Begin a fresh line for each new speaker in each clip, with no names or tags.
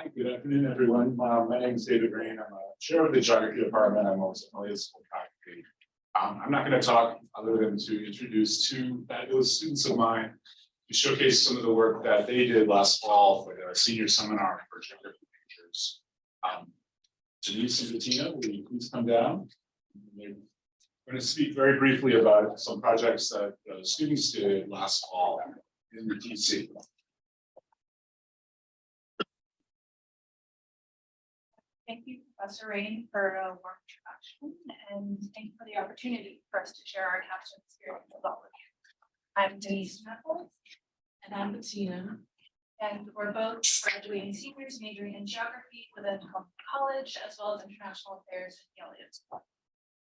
Hi, good afternoon, everyone. My name is David Green. I'm a chair of the geography department. I'm also affiliated with faculty. I'm not going to talk other than to introduce two fabulous students of mine to showcase some of the work that they did last fall for their senior seminar for geography majors. Denise and Bettina, will you please come down? We're going to speak very briefly about some projects that students did last fall in the DC.
Thank you, Professor Rain, for a warm introduction, and thank you for the opportunity for us to share our capstone experience with all of you. I'm Denise Knuckles.
And I'm Bettina.
And we're both graduating seniors majoring in geography within college, as well as international affairs at Yale School.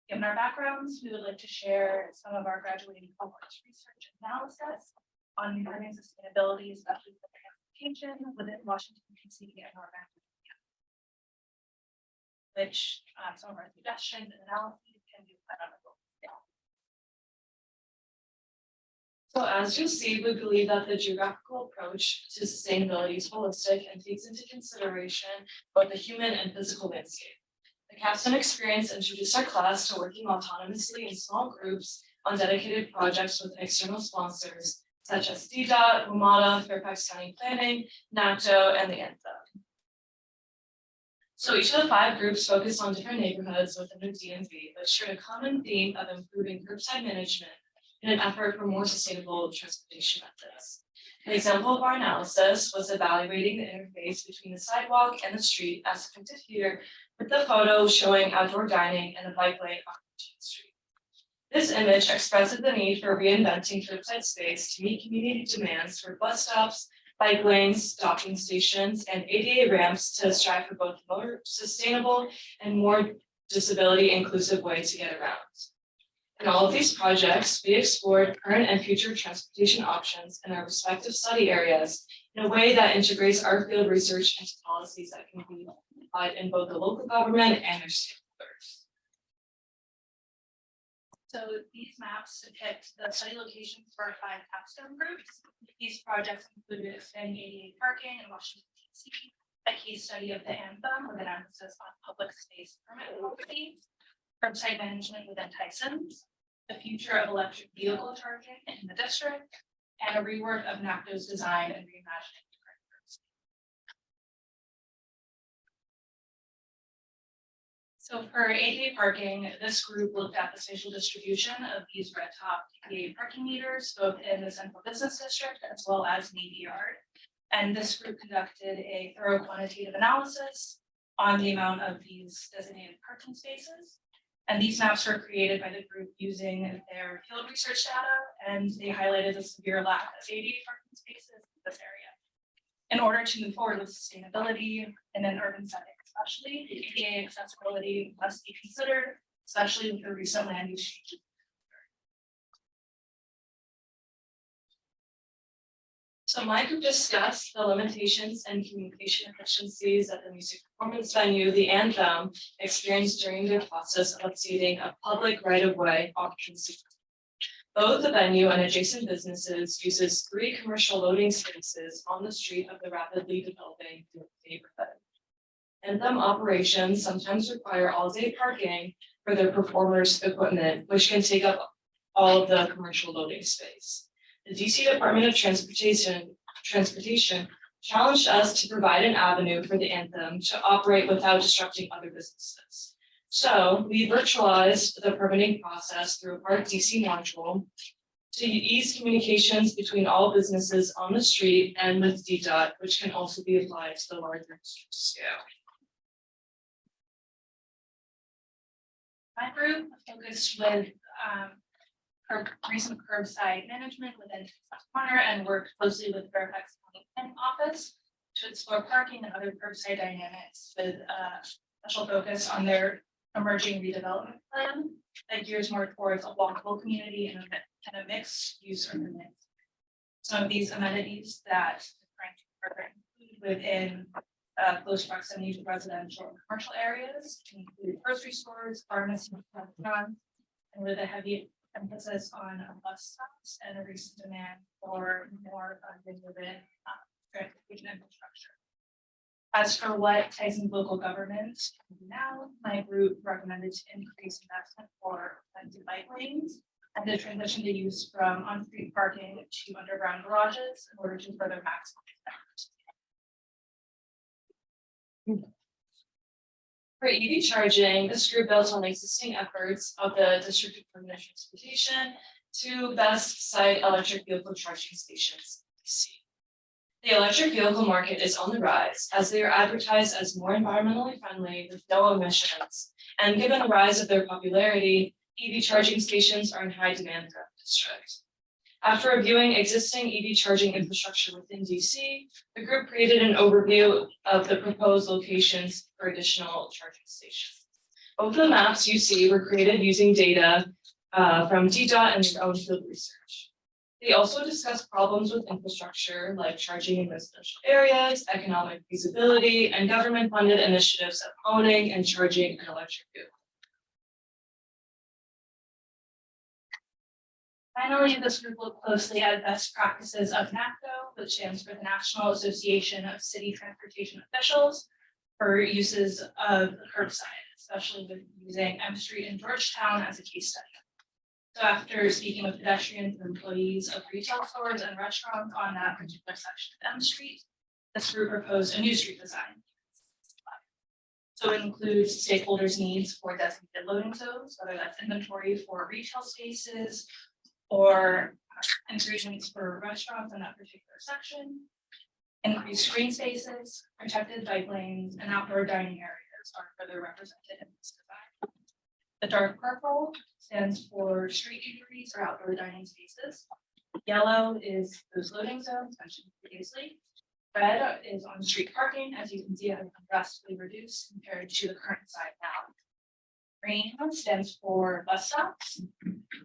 Given our backgrounds, we would like to share some of our graduating cohorts research and analysis on urban sustainability, especially for transportation within Washington, D.C. and Northern which some of our suggestions and analyses can be applied on a global scale.
So as you'll see, we believe that the geographical approach to sustainability is holistic and takes into consideration both the human and physical landscape. The capstone experience introduced our class to working autonomously in small groups on dedicated projects with external sponsors, such as DDOT, WMATA, Fairfax County Planning, NACTO, and the Anthem. So each of the 5 groups focused on different neighborhoods within the DMV, but shared a common theme of improving curbside management in an effort for more sustainable transportation methods. An example of our analysis was evaluating the interface between the sidewalk and the street as depicted here, with the photo showing outdoor dining and a bike lane on 15th Street. This image expresses the need for reinventing curbside space to meet community demands for bus stops, bike lanes, docking stations, and ADA ramps to strive for both a more sustainable and more disability inclusive way to get around. In all of these projects, we explored current and future transportation options in our respective study areas in a way that integrates our field research into policies that can be applied in both the local government and their stakeholders.
So these maps depict the study locations for our 5 capstone groups. These projects included expanding ADA parking in Washington, D.C., a case study of the Anthem with an emphasis on public space permit policy, curbside management within Tyson's, the future of electric vehicle charging in the district, and a rework of NACTO's design and reimagining. So for ADA parking, this group looked at the spatial distribution of these red top ADA parking meters, both in the central business district as well as Navy Yard. And this group conducted a thorough quantitative analysis on the amount of these designated parking spaces. And these maps were created by the group using their field research data, and they highlighted the severe lack of ADA parking spaces in this area. In order to move forward with sustainability in an urban setting, especially, ADA accessibility must be considered, especially with the recent land use changes.
So my group discussed the limitations and communication efficiencies that the music performance venue, the Anthem, experienced during their process of updating a public right-of-way occupancy. Both the venue and adjacent businesses uses 3 commercial loading spaces on the street of the rapidly developing neighborhood. Anthem operations sometimes require all-day parking for their performers' equipment, which can take up all of the commercial loading space. The DC Department of Transportation challenged us to provide an avenue for the Anthem to operate without disrupting other businesses. So we virtualized the permitting process through a Park DC module to ease communications between all businesses on the street and with DDOT, which can also be applied to the larger scale.
My group focused with recent curbside management within Corner and worked closely with Fairfax County Planning Office to explore parking and other curbside dynamics with a special focus on their emerging redevelopment plan that gears more towards a walkable community and a mixed use urban mix. Some of these amenities that the current program include within close proximity to residential and commercial areas include grocery stores, pharmacies, restaurants, and with a heavy emphasis on bus stops and a recent demand for more funding within transportation infrastructure. As for what Tyson's local government can do now, my group recommended to increase investment for planted bike lanes and to transition the use from on-street parking to underground garages in order to further maximize that.
For EV charging, this group built on existing efforts of the District of Permanent Transportation to best site electric vehicle charging stations. The electric vehicle market is on the rise as they are advertised as more environmentally friendly with no emissions. And given the rise of their popularity, EV charging stations are in high demand throughout the district. After reviewing existing EV charging infrastructure within DC, the group created an overview of the proposed locations for additional charging stations. Both of the maps you see were created using data from DDOT and their own field research. They also discuss problems with infrastructure like charging in residential areas, economic feasibility, and government-funded initiatives of owning and charging an electric vehicle.
Finally, this group looked closely at best practices of NACO, which stands for the National Association of City Transportation Officials, for uses of curbside, especially with using M Street in Georgetown as a case study. So after speaking with pedestrians and employees of retail stores and restaurants on that particular section of M Street, this group proposed a new street design. So it includes stakeholders' needs for designated loading zones, whether that's inventory for retail spaces or increases for restaurants in that particular section, increased green spaces, protected bike lanes, and outdoor dining areas are further represented in this design. The dark purple stands for street eateries or outdoor dining spaces. Yellow is those loading zones mentioned previously. Red is on-street parking, as you can see, it has been drastically reduced compared to the current side now. Green stands for bus stops,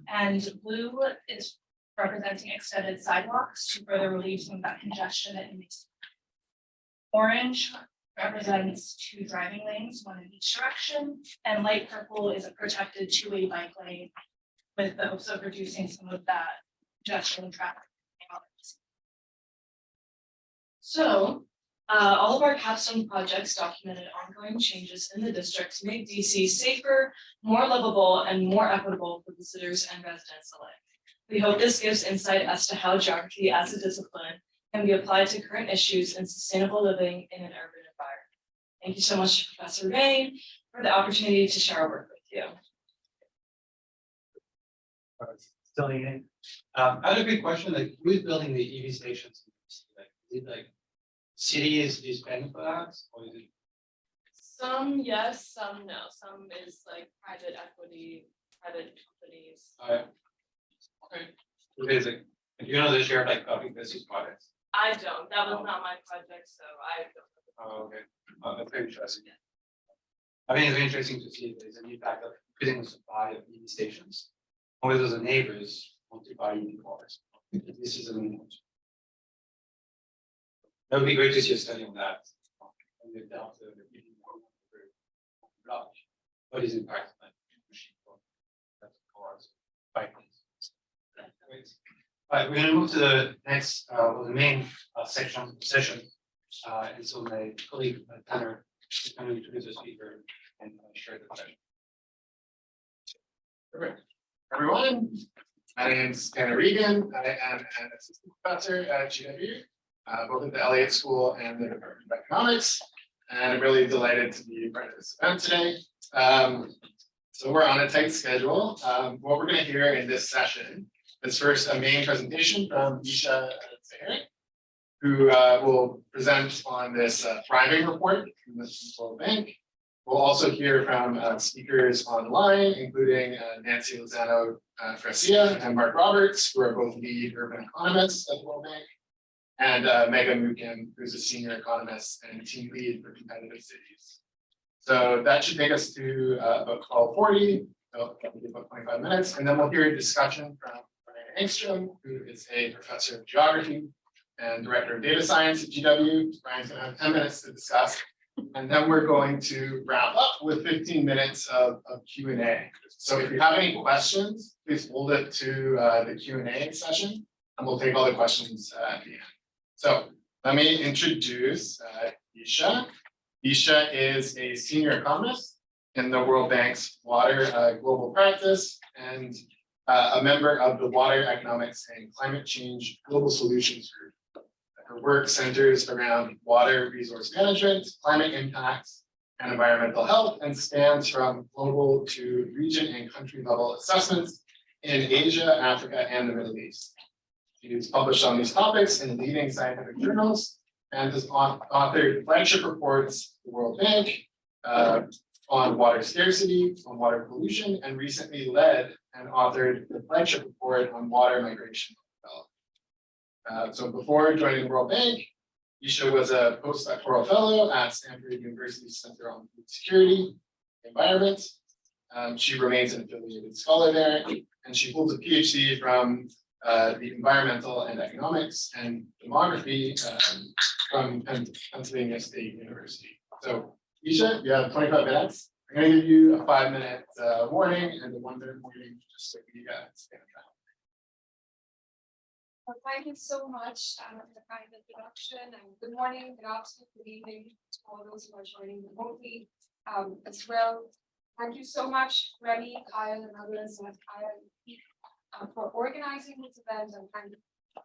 and blue is representing extended sidewalks to further relieve some of that congestion that it makes. Orange represents 2 driving lanes, 1 in each direction, and light purple is a protected 2-way bike lane with the hopes of reducing some of that congestion and traffic.
So, all of our capstone projects documented ongoing changes in the district to make DC safer, more livable, and more equitable for visitors and residents alike. We hope this gives insight as to how geography as a discipline can be applied to current issues in sustainable living in an urban environment. Thank you so much, Professor Rain, for the opportunity to share our work with you.
Still in. I had a quick question, like who is building the EV stations? Like, is it like city is paying for that, or is it?
Some yes, some no. Some is like private equity, private companies.
Okay. Okay, like, do you know the share of like public versus private?
I don't. That was not my project, so I don't.
Oh, okay. That's very interesting. I think it's interesting to see if there's an impact of increasing the supply of EV stations, or whether the neighbors want to buy EV cars. This is an. That would be great to see a study on that. And the delta, what is impact on cars, bikes. All right, we're going to move to the next, the main session. And so my colleague Tanner is going to introduce the speaker and share the session.
Perfect. Everyone, my name is Tanner Regan. I am an assistant professor at GW, both at the Elliott School and the Department of Economics. And I'm really delighted to be part of this event today. So we're on a tight schedule. What we're going to hear in this session is first a main presentation from Isha Zahari, who will present on this thriving report from the World Bank. We'll also hear from speakers online, including Nancy Lozano Fresia and Mark Roberts, who are both lead urban economists at the World Bank, and Megan Mukin, who's a senior economist and team lead for competitive cities. So that should take us to about 12:40, about 25 minutes, and then we'll hear a discussion from Brian Engstrom, who is a professor of geography and director of data science at GW. Brian's going to have 10 minutes to discuss, and then we're going to wrap up with 15 minutes of Q&A. So if you have any questions, please hold it to the Q&A session, and we'll take all the questions at the end. So let me introduce Isha. Isha is a senior economist in the World Bank's Water Global Practice and a member of the Water Economics and Climate Change Global Solutions Group. Her work centers around water resource management, climate impacts, and environmental health, and spans from global to region and country level assessments in Asia, Africa, and the Middle East. She's published on these topics in leading scientific journals and has authored flagship reports, the World Bank, on water scarcity, on water pollution, and recently led and authored the flagship report on water migration and development. So before joining the World Bank, Isha was a postdoctoral fellow at Stanford University's Center on Food Security and Environment. She remains an affiliated scholar there, and she holds a PhD from the environmental and economics and demography from Pennsylvania State University. So Isha, you have 25 minutes. I'm going to give you a 5-minute warning and a 1-minute warning just so we stand down.
Well, thank you so much for the kind introduction, and good morning, good afternoon, good evening to all those who are joining remotely as well. Thank you so much, Remy, Kyle, and others at IIP for organizing this event, and thank you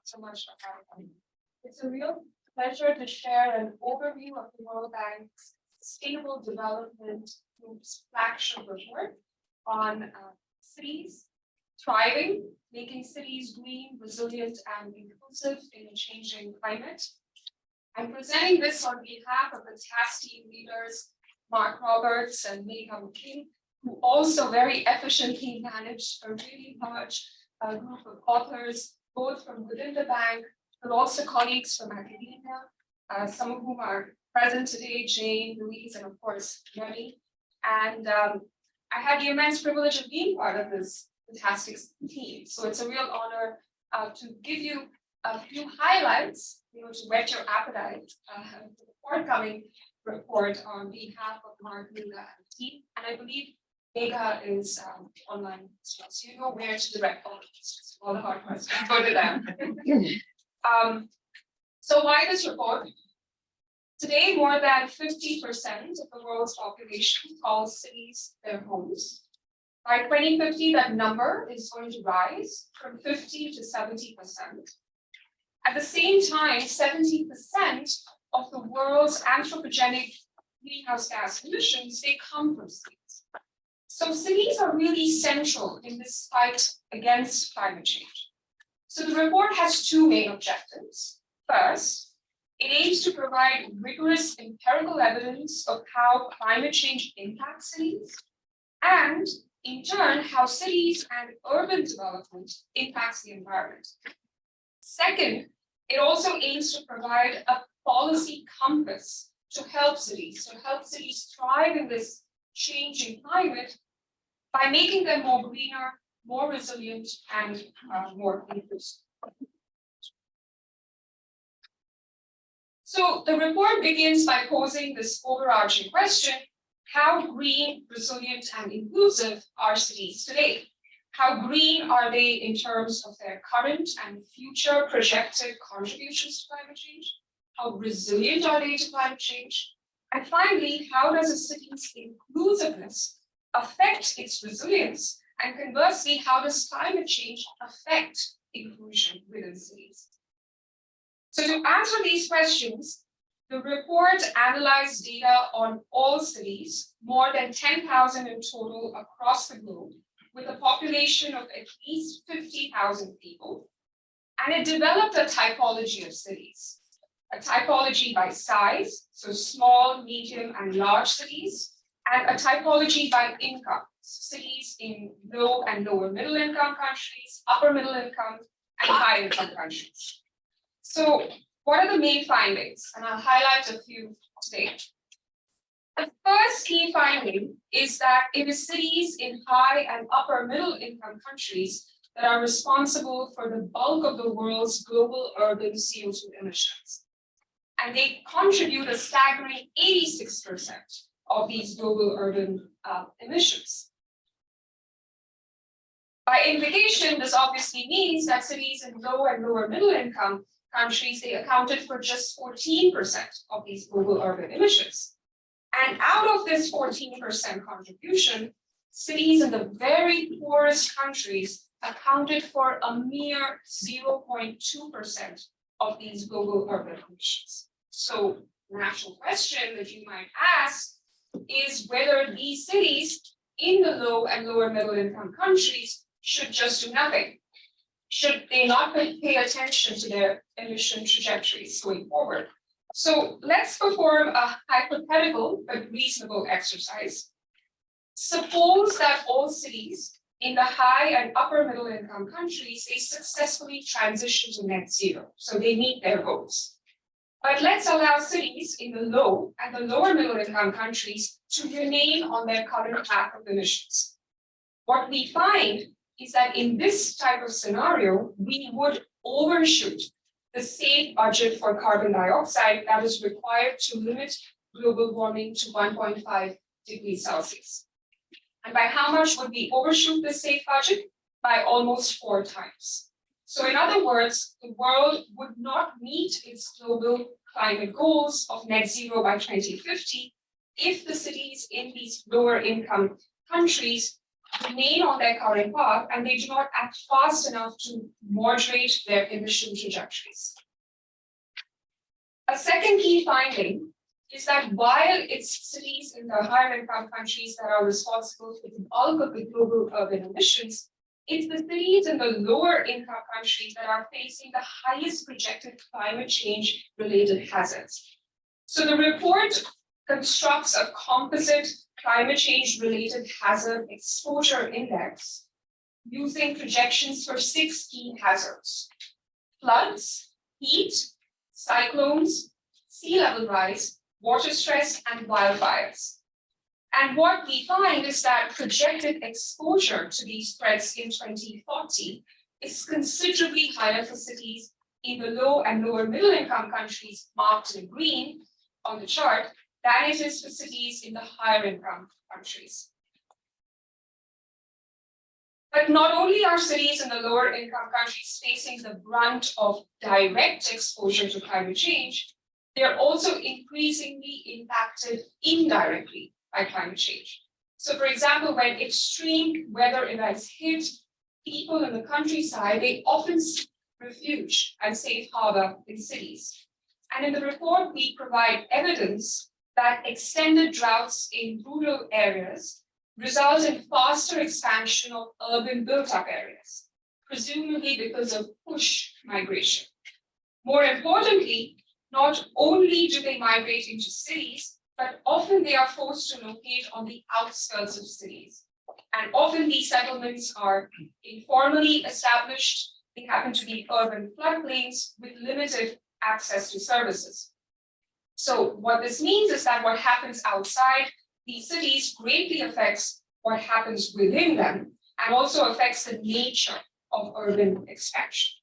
so much for having me. It's a real pleasure to share an overview of the World Bank's Sustainable Development Group's flagship report on cities thriving, making cities green, resilient, and inclusive in a changing climate. I'm presenting this on behalf of the task team leaders, Mark Roberts and Megha McKay, who also very efficiently managed a really large group of authors, both from within the bank, but also colleagues from academia, some of whom are present today, Jane, Louise, and of course, Remy. And I had the immense privilege of being part of this fantastic team. So it's a real honor to give you a few highlights, to whet your appetite for the forthcoming report on behalf of Mark, Megha, and the team. And I believe Megha is online as well, so you know where to direct all questions. All the hard questions go to them. So why this report? Today, more than 50% of the world's population calls cities their homes. By 2050, that number is going to rise from 50 to 70%. At the same time, 70% of the world's anthropogenic greenhouse gas emissions, they come from cities. So cities are really central in this fight against climate change. So the report has two main objectives. First, it aims to provide rigorous empirical evidence of how climate change impacts cities, and in turn, how cities and urban development impacts the environment. Second, it also aims to provide a policy compass to help cities thrive in this changing climate by making them more greener, more resilient, and more inclusive. So the report begins by posing this overarching question: how green, resilient, and inclusive are cities today? How green are they in terms of their current and future projected contributions to climate change? How resilient are they to climate change? And finally, how does a city's inclusiveness affect its resilience? And conversely, how does climate change affect inclusion within cities? So to answer these questions, the report analyzed data on all cities, more than 10,000 in total across the globe, with a population of at least 50,000 people. And it developed a typology of cities, a typology by size, so small, medium, and large cities, and a typology by income, cities in low and lower middle income countries, upper middle income, and high income countries. So what are the main findings? And I'll highlight a few today. The first key finding is that it is cities in high and upper middle income countries that are responsible for the bulk of the world's global urban CO2 emissions. And they contribute a staggering 86% of these global urban emissions. By implication, this obviously means that cities in low and lower middle income countries, they accounted for just 14% of these global urban emissions. And out of this 14% contribution, cities in the very poorest countries accounted for a mere 0.2% of these global urban emissions. So the natural question that you might ask is whether these cities in the low and lower middle income countries should just do nothing. Should they not pay attention to their emission trajectories going forward? So let's perform a hypothetical but reasonable exercise. Suppose that all cities in the high and upper middle income countries, they successfully transition to net zero, so they meet their goals. But let's allow cities in the low and the lower middle income countries to remain on their current path of emissions. What we find is that in this type of scenario, we would overshoot the safe budget for carbon dioxide that is required to limit global warming to 1.5 degrees Celsius. And by how much would we overshoot the safe budget? By almost 4 times. So in other words, the world would not meet its global climate goals of net zero by 2050 if the cities in these lower income countries remain on their current path and they do not act fast enough to moderate their emission trajectories. A second key finding is that while it's cities in the higher income countries that are responsible for the bulk of the global urban emissions, it's the cities in the lower income countries that are facing the highest projected climate change related hazards. So the report constructs a composite climate change related hazard exposure index using projections for 6 key hazards: floods, heat, cyclones, sea level rise, water stress, and wildfires. And what we find is that projected exposure to these threats in 2040 is considerably higher for cities in the low and lower middle income countries marked in green on the chart than it is for cities in the higher income countries. But not only are cities in the lower income countries facing the brunt of direct exposure to climate change, they are also increasingly impacted indirectly by climate change. So for example, when extreme weather events hit, people in the countryside, they often seek refuge and safe harbor in cities. And in the report, we provide evidence that extended droughts in rural areas result in faster expansion of urban built-up areas, presumably because of push migration. More importantly, not only do they migrate into cities, but often they are forced to locate on the outskirts of cities. And often these settlements are informally established. They happen to be urban floodplains with limited access to services. So what this means is that what happens outside these cities greatly affects what happens within them and also affects the nature of urban expansion.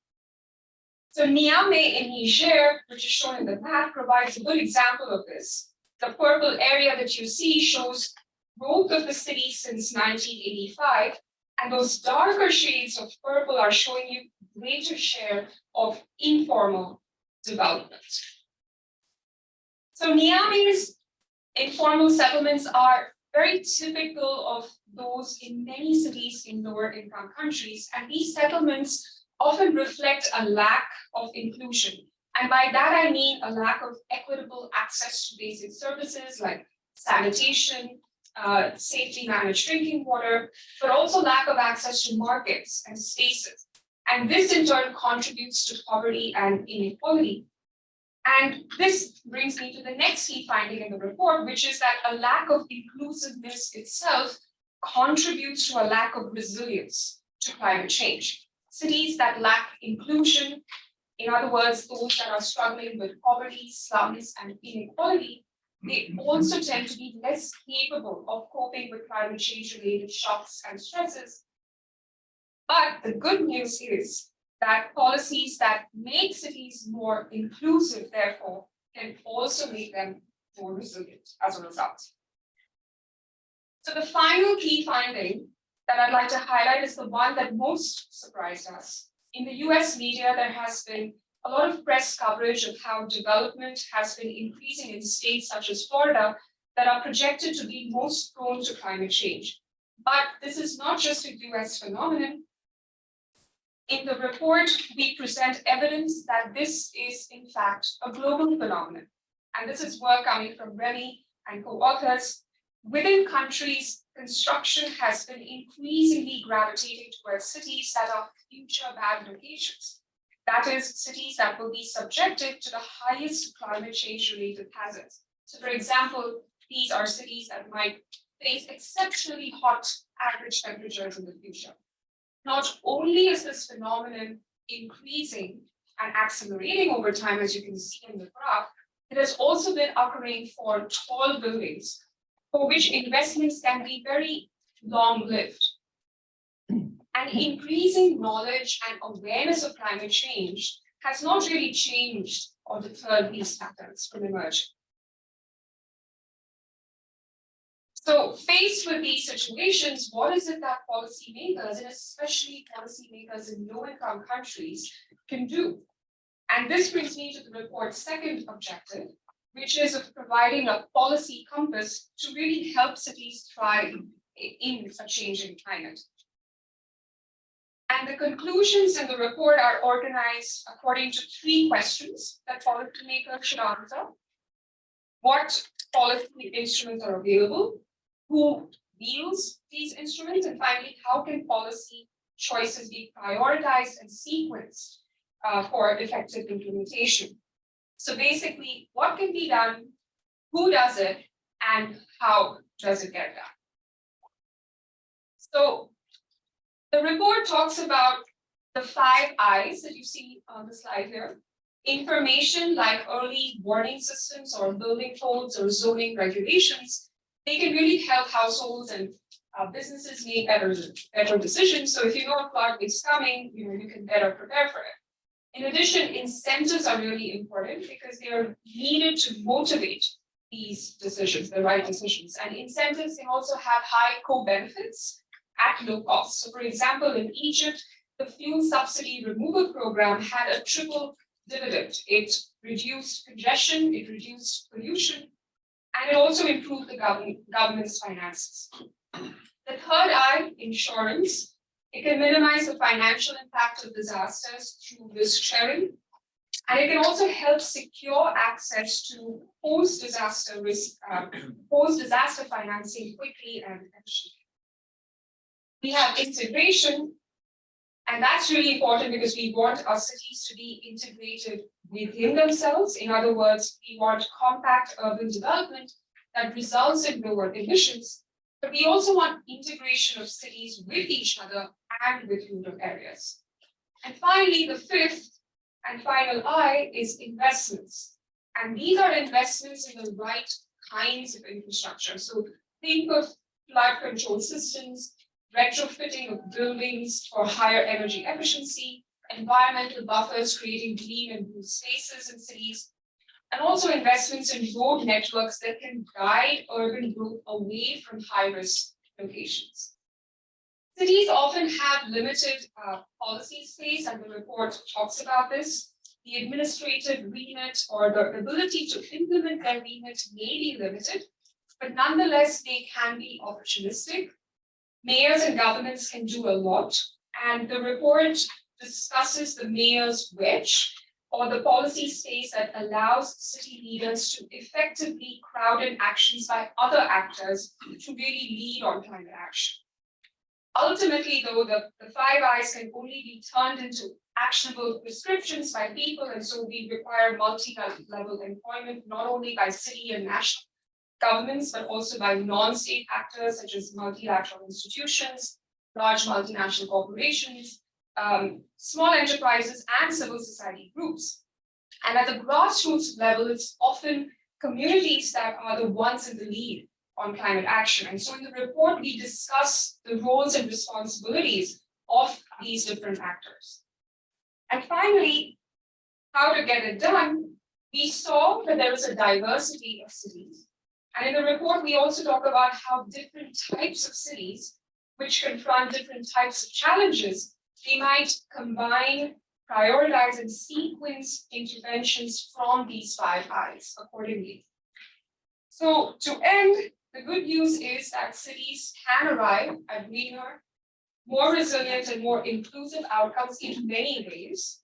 So Niamey in Niger, which is shown in the map, provides a good example of this. The purple area that you see shows growth of the city since 1985, and those darker shades of purple are showing you greater share of informal development. So Niamey's informal settlements are very typical of those in many cities in lower income countries, and these settlements often reflect a lack of inclusion. And by that I mean a lack of equitable access to basic services like sanitation, safely managed drinking water, but also lack of access to markets and spaces. And this in turn contributes to poverty and inequality. And this brings me to the next key finding in the report, which is that a lack of inclusiveness itself contributes to a lack of resilience to climate change. Cities that lack inclusion, in other words, those that are struggling with poverty, slums, and inequality, they also tend to be less capable of coping with climate change-related shocks and stresses. But the good news is that policies that make cities more inclusive, therefore, can also make them more resilient as a result. So the final key finding that I'd like to highlight is the one that most surprised us. In the US media, there has been a lot of press coverage of how development has been increasing in states such as Florida that are projected to be most prone to climate change. But this is not just a US phenomenon. In the report, we present evidence that this is in fact a global phenomenon. And this is work coming from Remy and co-authors. Within countries, construction has been increasingly gravitating towards cities that are future bad locations. That is, cities that will be subjected to the highest climate change related hazards. So for example, these are cities that might face exceptionally hot average temperatures in the future. Not only is this phenomenon increasing and accelerating over time, as you can see in the graph, it has also been occurring for tall buildings, for which investments can be very long-lived. And increasing knowledge and awareness of climate change has not really changed or deterred these patterns from emerging. So faced with these situations, what is it that policymakers, and especially policymakers in low-income countries, can do? And this brings me to the report's second objective, which is of providing a policy compass to really help cities thrive in a changing climate. And the conclusions in the report are organized according to 3 questions that policymakers should answer. What policy instruments are available? Who wields these instruments? And finally, how can policy choices be prioritized and sequenced for effective implementation? So basically, what can be done, who does it, and how does it get done? So the report talks about the 5 I's that you see on the slide here. Information like early warning systems or building codes or zoning regulations, they can really help households and businesses make better decisions. So if you know a flood is coming, you can better prepare for it. In addition, incentives are really important because they are needed to motivate these decisions, the right decisions. And incentives can also have high co-benefits at low cost. So for example, in Egypt, the fuel subsidy removal program had a triple dividend. It reduced congestion, it reduced pollution, and it also improved the government's finances. The third I, insurance, it can minimize the financial impact of disasters through risk sharing, and it can also help secure access to post-disaster financing quickly and efficiently. We have integration, and that's really important because we want our cities to be integrated within themselves. In other words, we want compact urban development that results in lower emissions, but we also want integration of cities with each other and with rural areas. And finally, the 5th and final I is investments. And these are investments in the right kinds of infrastructure. So think of flood control systems, retrofitting of buildings for higher energy efficiency, environmental buffers, creating green and blue spaces in cities, and also investments in road networks that can guide urban growth away from high-risk locations. Cities often have limited policy space, and the report talks about this. The administrative remit or the ability to implement their remit may be limited, but nonetheless, they can be opportunistic. Mayors and governments can do a lot, and the report discusses the mayor's wedge, or the policy space that allows city leaders to effectively crowd in actions by other actors to really lead on climate action. Ultimately, though, the 5 I's can only be turned into actionable prescriptions by people, and so we require multi-level employment, not only by city and national governments, but also by non-state actors such as multilateral institutions, large multinational corporations, small enterprises, and civil society groups. And at the grassroots level, it's often communities that are the ones in the lead on climate action. And so in the report, we discuss the roles and responsibilities of these different actors. And finally, how to get it done, we saw that there is a diversity of cities. And in the report, we also talk about how different types of cities which confront different types of challenges, we might combine, prioritize, and sequence interventions from these 5 I's accordingly. So to end, the good news is that cities can arrive at greener, more resilient, and more inclusive outcomes in many ways.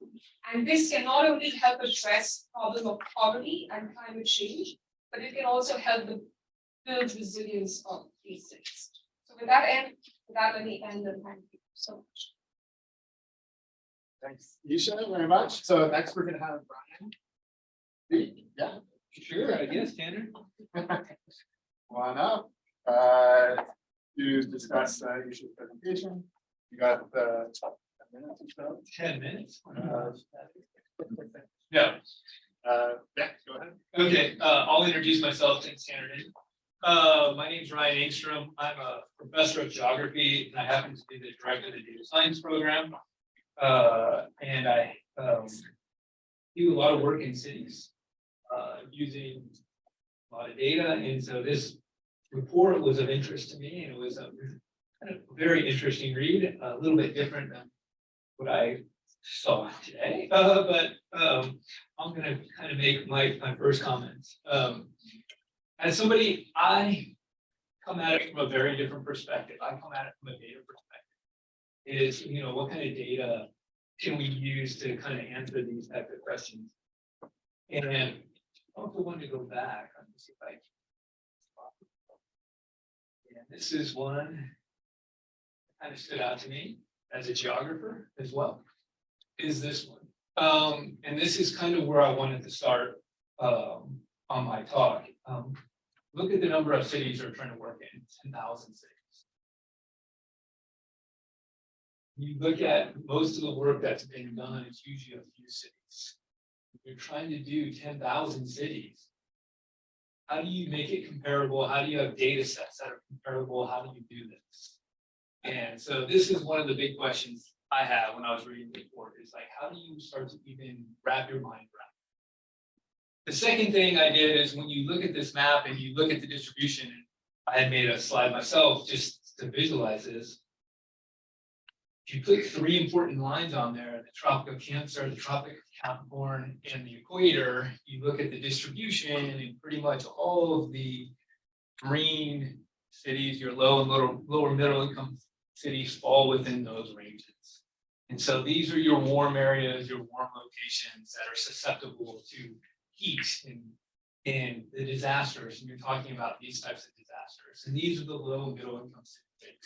And this can not only help address the problem of poverty and climate change, but it can also help build resilience of these cities. So with that, let me end and thank you so much.
Thanks, Isha, very much. So next we're gonna have Brian. Yeah.
Sure, I guess, Tanner.
Come on up, to discuss Isha's presentation. You got 10 minutes or so.
10 minutes.
Yeah, go ahead.
Okay, I'll introduce myself. Thanks, Tanner. My name's Ryan Engstrom. I'm a professor of geography, and I happen to be the director of the data science program. And I do a lot of work in cities using a lot of data. And so this report was of interest to me, and it was a kind of very interesting read, a little bit different than what I saw today. But I'm going to kind of make my first comments. As somebody, I come at it from a very different perspective. I come at it from a data perspective. Is, you know, what kind of data can we use to kind of answer these types of questions? And I also want to go back. Let me see if I can. And this is one that kind of stood out to me as a geographer as well, is this one. And this is kind of where I wanted to start on my talk. Look at the number of cities we're trying to work in, 10,000 cities. You look at most of the work that's been done, it's usually a few cities. If you're trying to do 10,000 cities, how do you make it comparable? How do you have data sets that are comparable? How do you do this? And so this is one of the big questions I had when I was reading the report, is like, how do you start to even wrap your mind around it? The second thing I did is, when you look at this map and you look at the distribution, I had made a slide myself just to visualize this. If you put 3 important lines on there, the Tropic of Cancer, the Tropic of Capricorn, and the equator, you look at the distribution, and pretty much all of the green cities, your low and lower middle income cities, fall within those ranges. And so these are your warm areas, your warm locations that are susceptible to heat and the disasters. And you're talking about these types of disasters. And these are the low and middle income cities that you're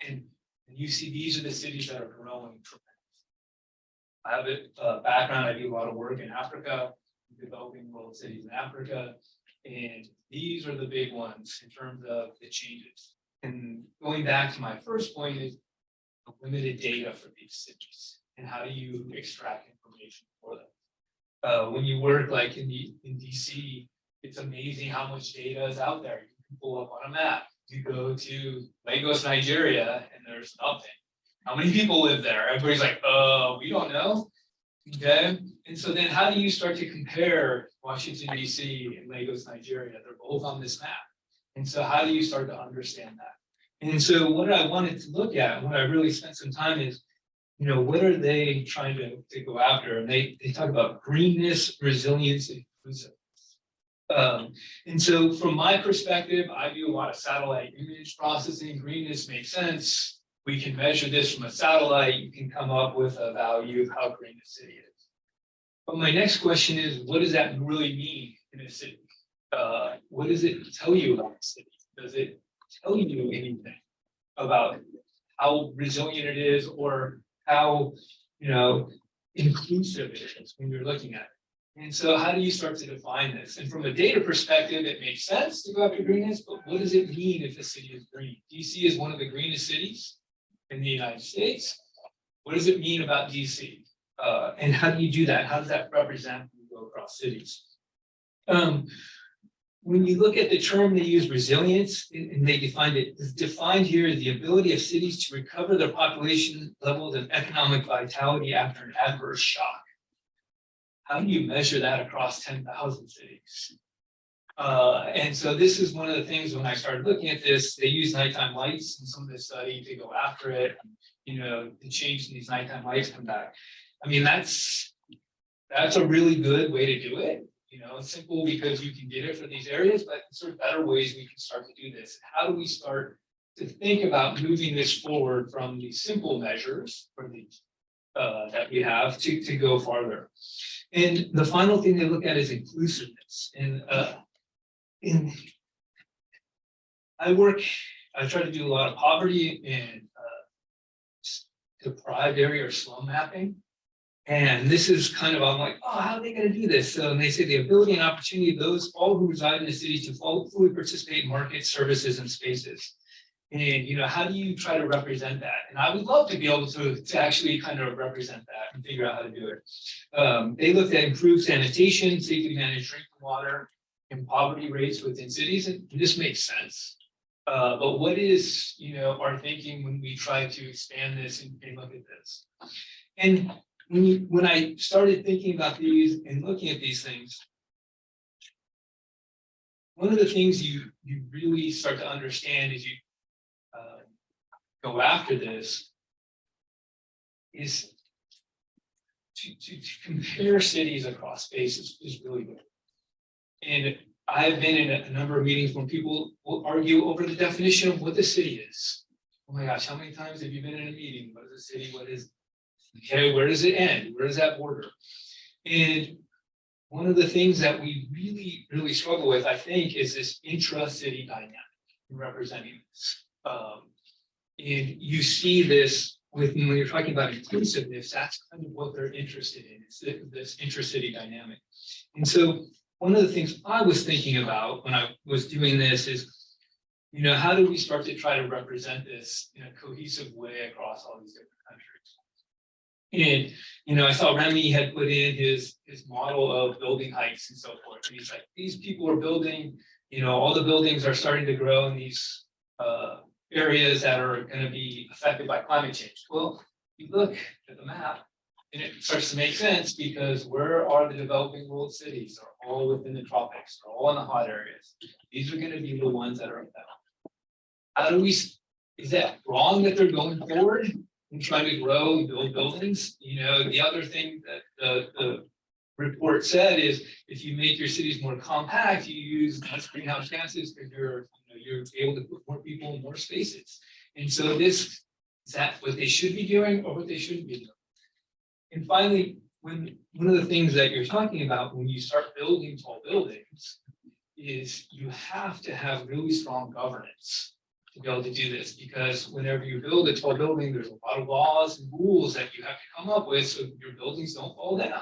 seeing. And you see, these are the cities that are growing tremendously. I have a background, I do a lot of work in Africa, developing world cities in Africa. And these are the big ones in terms of the changes. And going back to my first point is the limited data for these cities. And how do you extract information for them? When you work like in DC, it's amazing how much data is out there. You can pull up on a map. You go to Lagos, Nigeria, and there's nothing. How many people live there? Everybody's like, we don't know. Okay. And so then how do you start to compare Washington, DC and Lagos, Nigeria? They're both on this map. And so how do you start to understand that? And so what I wanted to look at, what I really spent some time is, you know, what are they trying to go after? And they talk about greenness, resilience, and inclusiveness. And so from my perspective, I do a lot of satellite image processing. Greenness makes sense. We can measure this from a satellite. You can come up with a value of how green a city is. But my next question is, what does that really mean in a city? What does it tell you about the city? Does it tell you anything about how resilient it is, or how, you know, inclusive it is when you're looking at it? And so how do you start to define this? And from a data perspective, it makes sense to go after greenness, but what does it mean if a city is green? DC is one of the greenest cities in the United States. What does it mean about DC? And how do you do that? How does that represent when you go across cities? When you look at the term, they use resilience, and they defined it. It's defined here as the ability of cities to recover their population levels of economic vitality after an adverse shock. How do you measure that across 10,000 cities? And so this is one of the things when I started looking at this, they use nighttime lights in some of this study to go after it. You know, the change in these nighttime lights come back. I mean, that's a really good way to do it. You know, it's simple because you can get it for these areas, but sort of better ways we can start to do this. How do we start to think about moving this forward from these simple measures for these that we have to go farther? And the final thing they look at is inclusiveness. And I try to do a lot of poverty and deprived area or slum mapping. And this is kind of, I'm like, oh, how are they going to do this? So and they say the ability and opportunity of those all who reside in the city to fully participate in markets, services, and spaces. And you know, how do you try to represent that? And I would love to be able to actually kind of represent that and figure out how to do it. They looked at improved sanitation, safely managed drinking water, and poverty rates within cities, and this makes sense. But what is, you know, our thinking when we try to expand this and look at this? And when I started thinking about these and looking at these things, one of the things you really start to understand as you go after this is to compare cities across space is really good. And I've been in a number of meetings when people will argue over the definition of what the city is. Oh my gosh, how many times have you been in a meeting? What is a city? What is, okay, where does it end? Where does that border? And one of the things that we really struggle with, I think, is this intra-city dynamic in representing this. And you see this when you're talking about inclusiveness, that's kind of what they're interested in, is this intra-city dynamic. And so one of the things I was thinking about when I was doing this is, you know, how do we start to try to represent this in a cohesive way across all these different countries? And, you know, I saw Remy had put in his model of building heights and so forth. And he's like, these people are building, you know, all the buildings are starting to grow in these areas that are going to be affected by climate change. Well, you look at the map and it starts to make sense, because where are the developing world cities? They're all within the tropics, they're all in the hot areas. These are going to be the ones that are affected. How do we, is that wrong that they're going forward and trying to grow and build buildings? You know, the other thing that the report said is, if you make your cities more compact, you use less greenhouse gases because you're able to put more people in more spaces. And so this, is that what they should be doing or what they shouldn't be doing? And finally, one of the things that you're talking about when you start building tall buildings is you have to have really strong governance to be able to do this, because whenever you build a tall building, there's a lot of laws and rules that you have to come up with so your buildings don't fall down.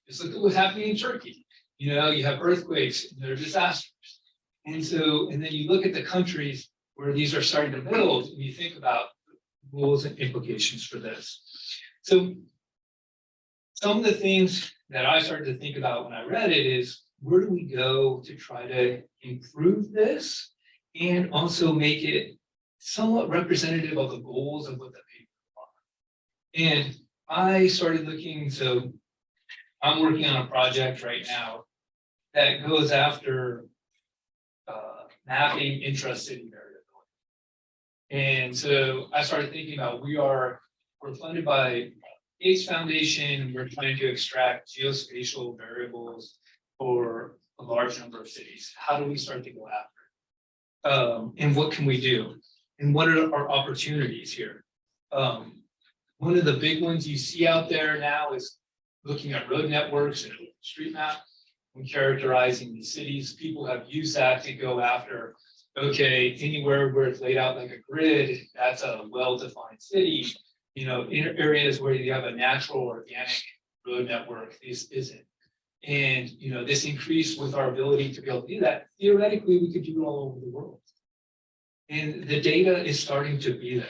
Just look at what's happening in Turkey. You know, you have earthquakes and there are disasters. And so, and then you look at the countries where these are starting to build, and you think about rules and implications for this. So some of the things that I started to think about when I read it is, where do we go to try to improve this and also make it somewhat representative of the goals of what the paper are? And I started looking, so I'm working on a project right now that goes after mapping intra-city variability. And so I started thinking about, we're funded by Gates Foundation. We're trying to extract geospatial variables for a large number of cities. How do we start to go after it? And what can we do? And what are our opportunities here? One of the big ones you see out there now is looking at road networks and street map and characterizing these cities. People have used that to go after, okay, anywhere where it's laid out like a grid, that's a well-defined city. You know, in areas where you have a natural organic road network, this isn't. And, you know, this increased with our ability to be able to do that. Theoretically, we could do it all over the world. And the data is starting to be there.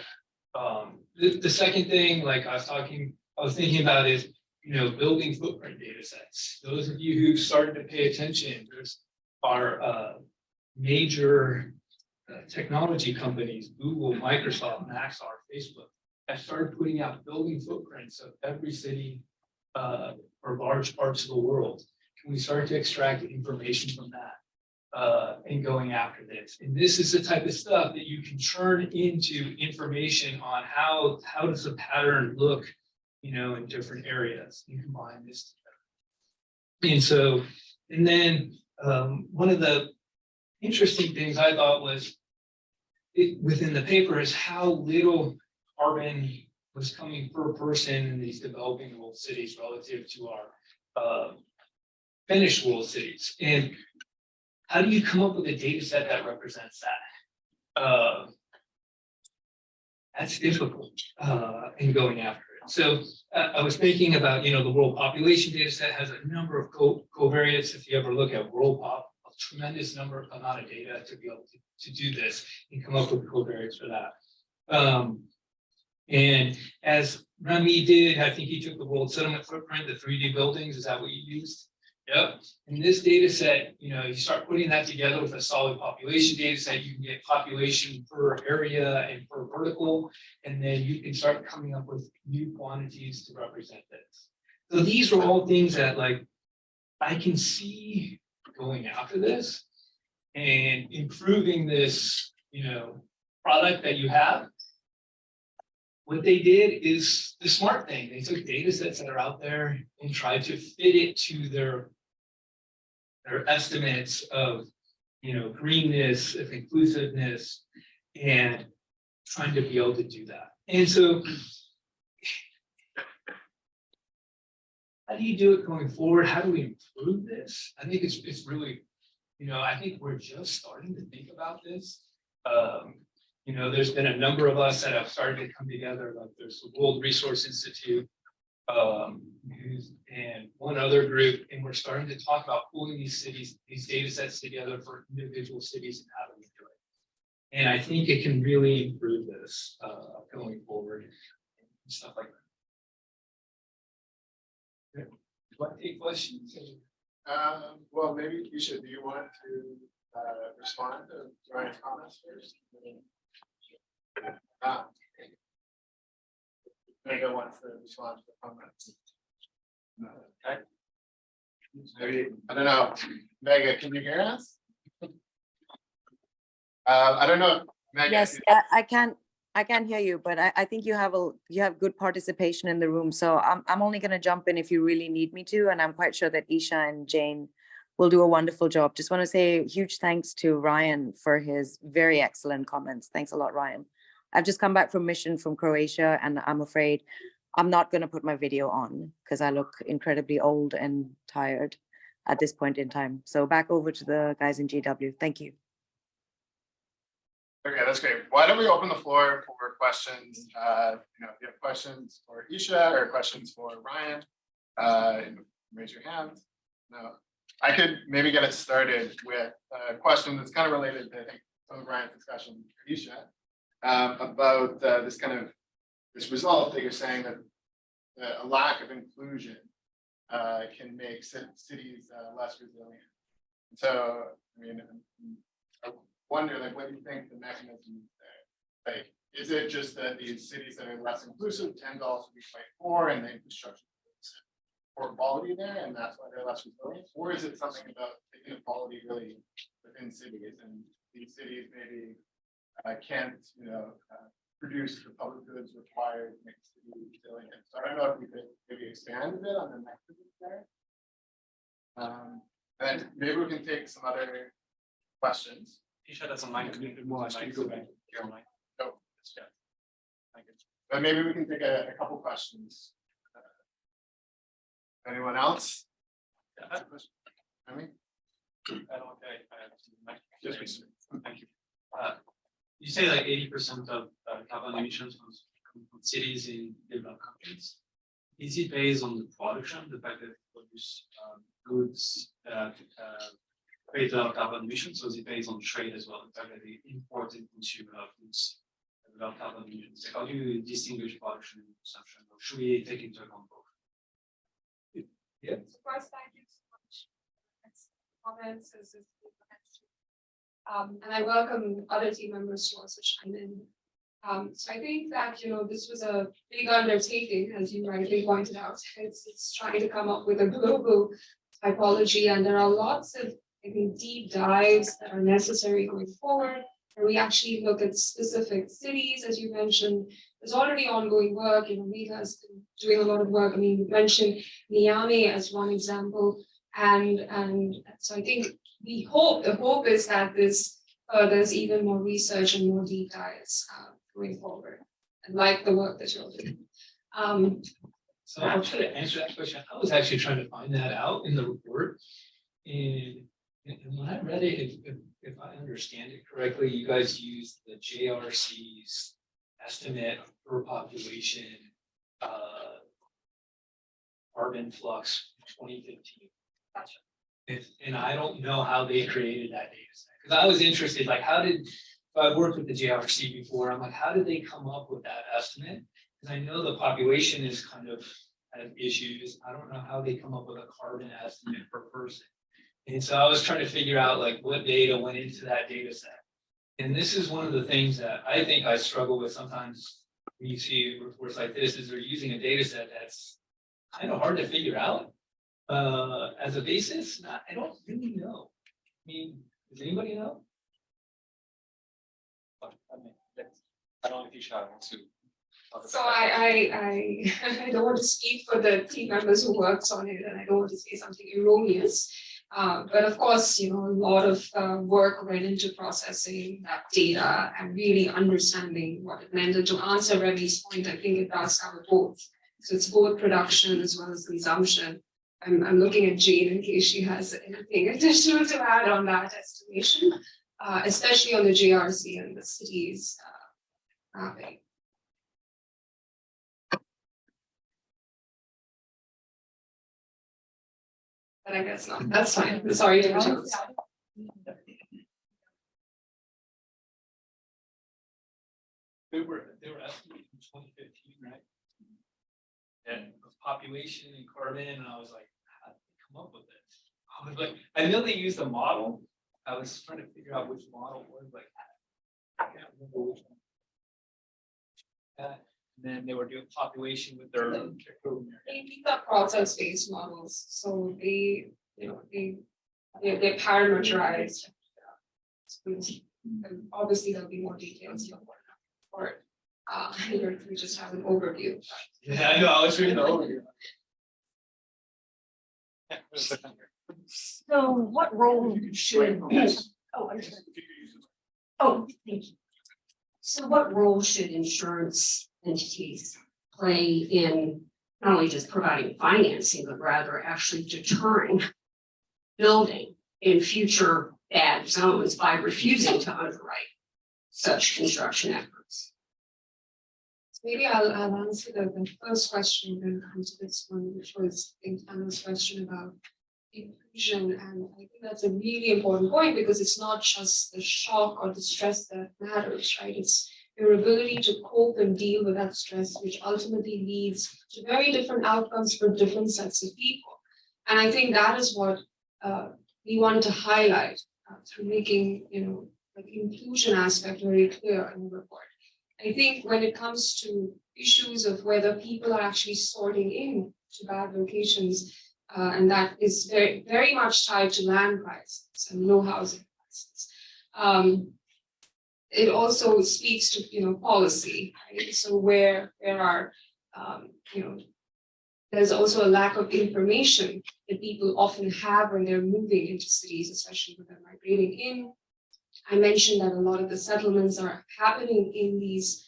The second thing, like I was thinking about is, you know, building footprint data sets. Those of you who've started to pay attention, there's our major technology companies, Google, Microsoft, Maxar, Facebook, have started putting out building footprints of every city or large parts of the world. Can we start to extract information from that? in going after this. And this is the type of stuff that you can turn into information on how does the pattern look, you know, in different areas. You combine this together. And so, and then one of the interesting things I thought was within the paper is how little carbon was coming per person in these developing world cities relative to our finished world cities. And how do you come up with a data set that represents that? That's difficult in going after it. So I was thinking about, you know, the world population data set has a number of covariates. If you ever look at world pop, a tremendous amount of data to be able to do this and come up with covariates for that. And as Remy did, I think he took the world settlement footprint, the 3D buildings, is that what you used? Yep. In this data set, you know, you start putting that together with a solid population data set, you can get population per area and per vertical, and then you can start coming up with new quantities to represent this. So these are all things that, like, I can see going after this and improving this, you know, product that you have. What they did is the smart thing. They took data sets that are out there and tried to fit it to their estimates of, you know, greenness, of inclusiveness, and trying to be able to do that. And so how do you do it going forward? How do we improve this? I think it's really, you know, I think we're just starting to think about this. You know, there's been a number of us that have started to come together, like there's the World Resource Institute, and one other group, and we're starting to talk about pulling these data sets together for individual cities and how do we do it. And I think it can really improve this going forward and stuff like that. Do I take questions?
Well, maybe you should, do you want to respond to Ryan's comments first? Mega wants to respond to the comments. Okay. Maybe, I don't know, Mega, can you hear us? I don't know. Mega,
Yes, I can hear you, but I think you have good participation in the room. So I'm only going to jump in if you really need me to, and I'm quite sure that Isha and Jane will do a wonderful job. Just want to say huge thanks to Ryan for his very excellent comments. Thanks a lot, Ryan. I've just come back from mission from Croatia, and I'm afraid I'm not going to put my video on because I look incredibly old and tired at this point in time. So back over to the guys in GW. Thank you.
Okay, that's great. Why don't we open the floor for questions? You know, if you have questions for Isha or questions for Ryan, raise your hand. No, I could maybe get it started with a question that's kind of related to, I think, some of Ryan's discussion with Isha about this result that you're saying that a lack of inclusion can make cities less resilient. And so, I mean, I wonder, like, what do you think the mechanism is there? Like, is it just that these cities that are less inclusive tend to also be quite poor and the infrastructure is poor quality there, and that's why they're less resilient? Or is it something about the inequality really within cities, and these cities maybe can't, you know, produce the public goods required to make the city resilient? So I don't know if you could maybe expand a bit on the mechanism there. And maybe we can take some other questions.
Isha doesn't mind.
Go back. Oh, yeah. Thank you. But maybe we can take a couple questions. Anyone else? Yeah. I mean,
Yes, thank you. You say like 80% of carbon emissions come from cities in developed countries. Is it based on the production, the fact that they produce goods that create a lot of carbon emissions, or is it based on trade as well, the fact that they import and consume a lot of goods that develop carbon emissions? How do you distinguish production and consumption, or should we take into account both?
Yeah.
So first, thank you so much. Comments as and I welcome other team members to also chime in. So I think that, you know, this was a big undertaking, as you rightly pointed out. It's trying to come up with a global typology, and there are lots of I think, deep dives that are necessary going forward, where we actually look at specific cities, as you mentioned. There's already ongoing work, Rita has been doing a lot of work. I mean, you mentioned Miami as one example. And so I think the hope is that this there's even more research and more deep dives going forward. And like the work that you're doing.
So I'll try to answer that question. I was actually trying to find that out in the report. And when I read it, if I understand it correctly, you guys used the JRC's estimate per population carbon flux 2015. And I don't know how they created that data set. Because I was interested, like I've worked with the JRC before, I'm like, how did they come up with that estimate? Because I know the population is kind of has issues. I don't know how they come up with a carbon estimate per person. And so I was trying to figure out like what data went into that data set. And this is one of the things that I think I struggle with sometimes when you see reports like this, is they're using a data set that's kind of hard to figure out as a basis. I don't really know. I mean, does anybody know?
I don't know if you should want to.
So I don't want to speak for the team members who works on it, and I don't want to say something erroneous. But of course, a lot of work went into processing that data and really understanding what it meant. And to answer Remy's point, I think it does cover both. So it's both production as well as consumption. I'm looking at Jane in case she has anything additional to add on that estimation, especially on the JRC and the cities mapping. But I guess not. That's fine. I'm sorry to interrupt.
They were estimating in 2015, right? And of population and carbon, and I was like, how did they come up with this? I was like, I know they used a model. I was trying to figure out which model it was, like, I can't remember which one. And then they were doing population with their
These are process-based models, so they're parameterized. And obviously, there'll be more details for we just have an overview.
Yeah, I know. I was reading the overview.
So what role should, thank you. So what role should insurance entities play in not only just providing financing, but rather actually deterring building in future bad zones by refusing to underwrite such construction efforts?
Maybe I'll answer the first question and come to this one, which was Anna's question about inclusion. And I think that's a really important point because it's not just the shock or the stress that matters, right? It's your ability to cope and deal with that stress, which ultimately leads to very different outcomes for different sets of people. And I think that is what we want to highlight through making, the inclusion aspect very clear in the report. I think when it comes to issues of whether people are actually sorting in to bad locations, and that is very, very much tied to land prices and low housing prices. It also speaks to policy, right? So where there are there's also a lack of information that people often have when they're moving into cities, especially when they're migrating in. I mentioned that a lot of the settlements are happening in these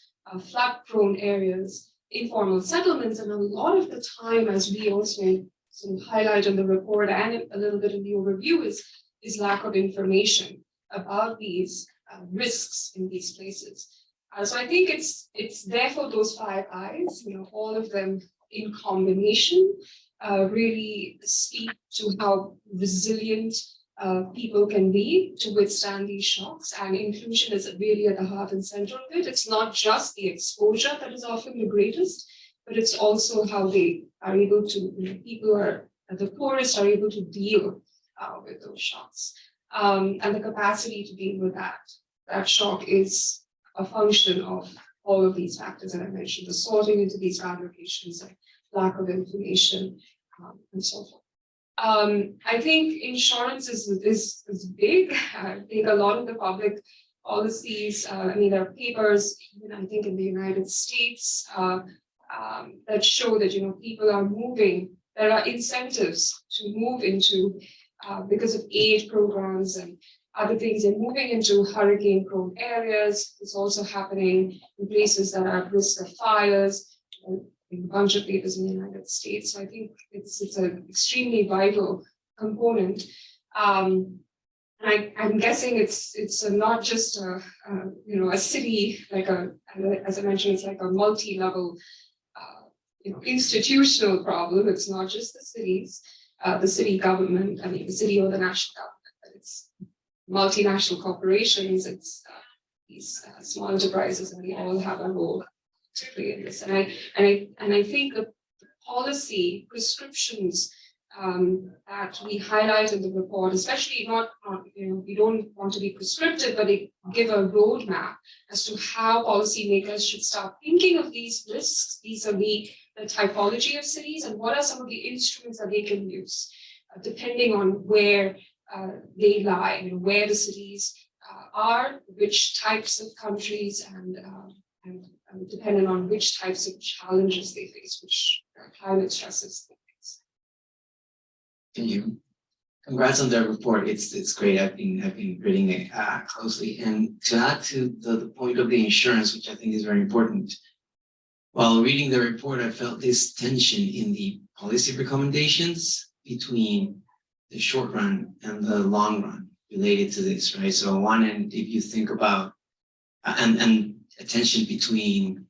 flood-prone areas, informal settlements, and a lot of the time, as we also sort of highlight in the report and a little bit in the overview, is lack of information about these risks in these places. So I think it's therefore those 5 I's, all of them in combination, really speak to how resilient people can be to withstand these shocks, and inclusion is really at the heart and center of it. It's not just the exposure that is often the greatest, but it's also how they are able to, people who are the poorest are able to deal with those shocks. And the capacity to deal with that shock is a function of all of these factors that I mentioned, the sorting into these bad locations, lack of information, and so forth. I think insurance is big. I think a lot of the public policies, I mean, there are papers, even I think in the United States, that show that, people are moving. There are incentives to move into, because of aid programs and other things, and moving into hurricane-prone areas. It's also happening in places that are at risk of fires. A bunch of papers in the United States. So I think it's an extremely vital component. I'm guessing it's not just a city, like as I mentioned, it's like a multi-level institutional problem. It's not just the cities, the city government, I mean the city or the national government, but it's multinational corporations, it's these small enterprises, and we all have a role to play in this. And I think the policy prescriptions that we highlight in the report, especially not we don't want to be prescriptive, but they give a roadmap as to how policymakers should start thinking of these risks vis-a-vis the typology of cities, and what are some of the instruments that they can use, depending on where they lie, where the cities are, which types of countries, and depending on which types of challenges they face, which climate stresses they face.
Thank you. Congrats on the report. It's great. I've been reading it closely. And to add to the point of the insurance, which I think is very important, while reading the report, I felt this tension in the policy recommendations between the short run and the long run related to this, right? So on one end, if you think about and a tension between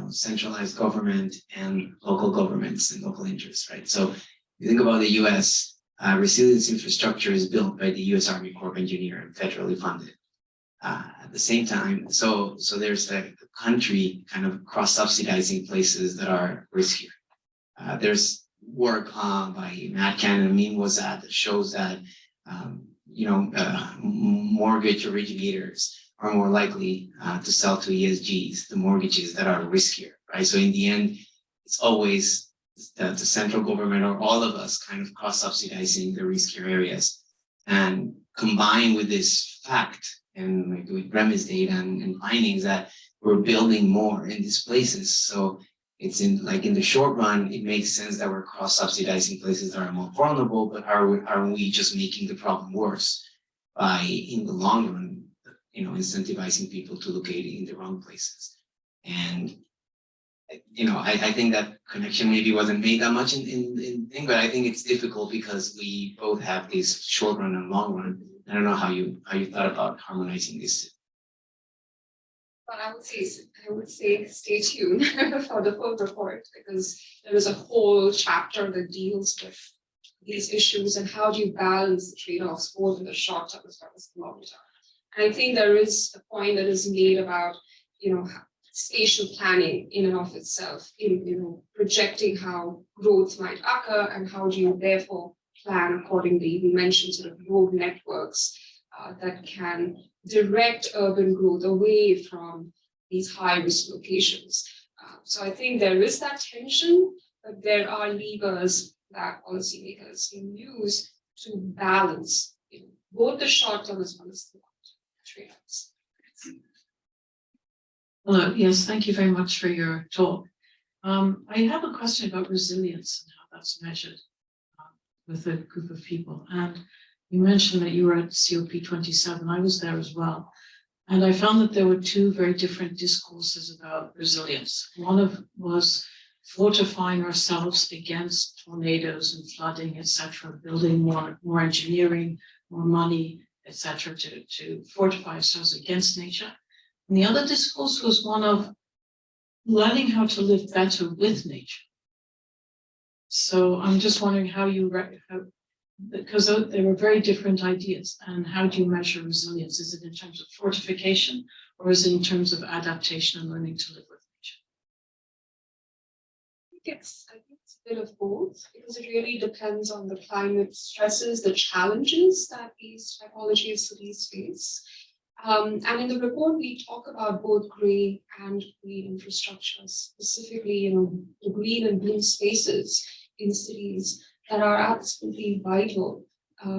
centralized government and local governments and local interests, right? So you think about the US, resilience infrastructure is built by the US Army Corps of Engineers and federally funded. At the same time, so there's the country kind of cross-subsidizing places that are riskier. There's work by Matt Cannon and Amin Wazad that shows that mortgage originators are more likely to sell to ESGs, the mortgages that are riskier, right? So in the end, it's always the central government or all of us kind of cross-subsidizing the riskier areas. And combined with this fact, and like with Remy's data and findings that we're building more in these places. So it's in the short run, it makes sense that we're cross-subsidizing places that are more vulnerable, but are we just making the problem worse by, in the long run, incentivizing people to locate in the wrong places? And I think that connection maybe wasn't made that much in thing, but I think it's difficult because we both have this short run and long run. I don't know how you thought about harmonizing this.
But I would say stay tuned for the full report, because there is a whole chapter that deals with these issues and how do you balance the trade-offs both in the short term as well as the long term. And I think there is a point that is made about spatial planning in and of itself, in projecting how growth might occur and how do you therefore plan accordingly. We mentioned sort of road networks that can direct urban growth away from these high-risk locations. So I think there is that tension, but there are levers that policymakers can use to balance both the short term as well as the long term trade-offs.
Hello, yes, thank you very much for your talk. I have a question about resilience and how that's measured with a group of people. And you mentioned that you were at COP27. I was there as well. And I found that there were two very different discourses about resilience. One was fortifying ourselves against tornadoes and flooding, etc., building more engineering, more money, etc., to fortify ourselves against nature. And the other discourse was one of learning how to live better with nature. So I'm just wondering how because they were very different ideas, and how do you measure resilience? Is it in terms of fortification, or is it in terms of adaptation and learning to live with nature?
I think it's a bit of both, because it really depends on the climate stresses, the challenges that these typology of cities face. And in the report, we talk about both gray and green infrastructure, specifically, the green and blue spaces in cities that are absolutely vital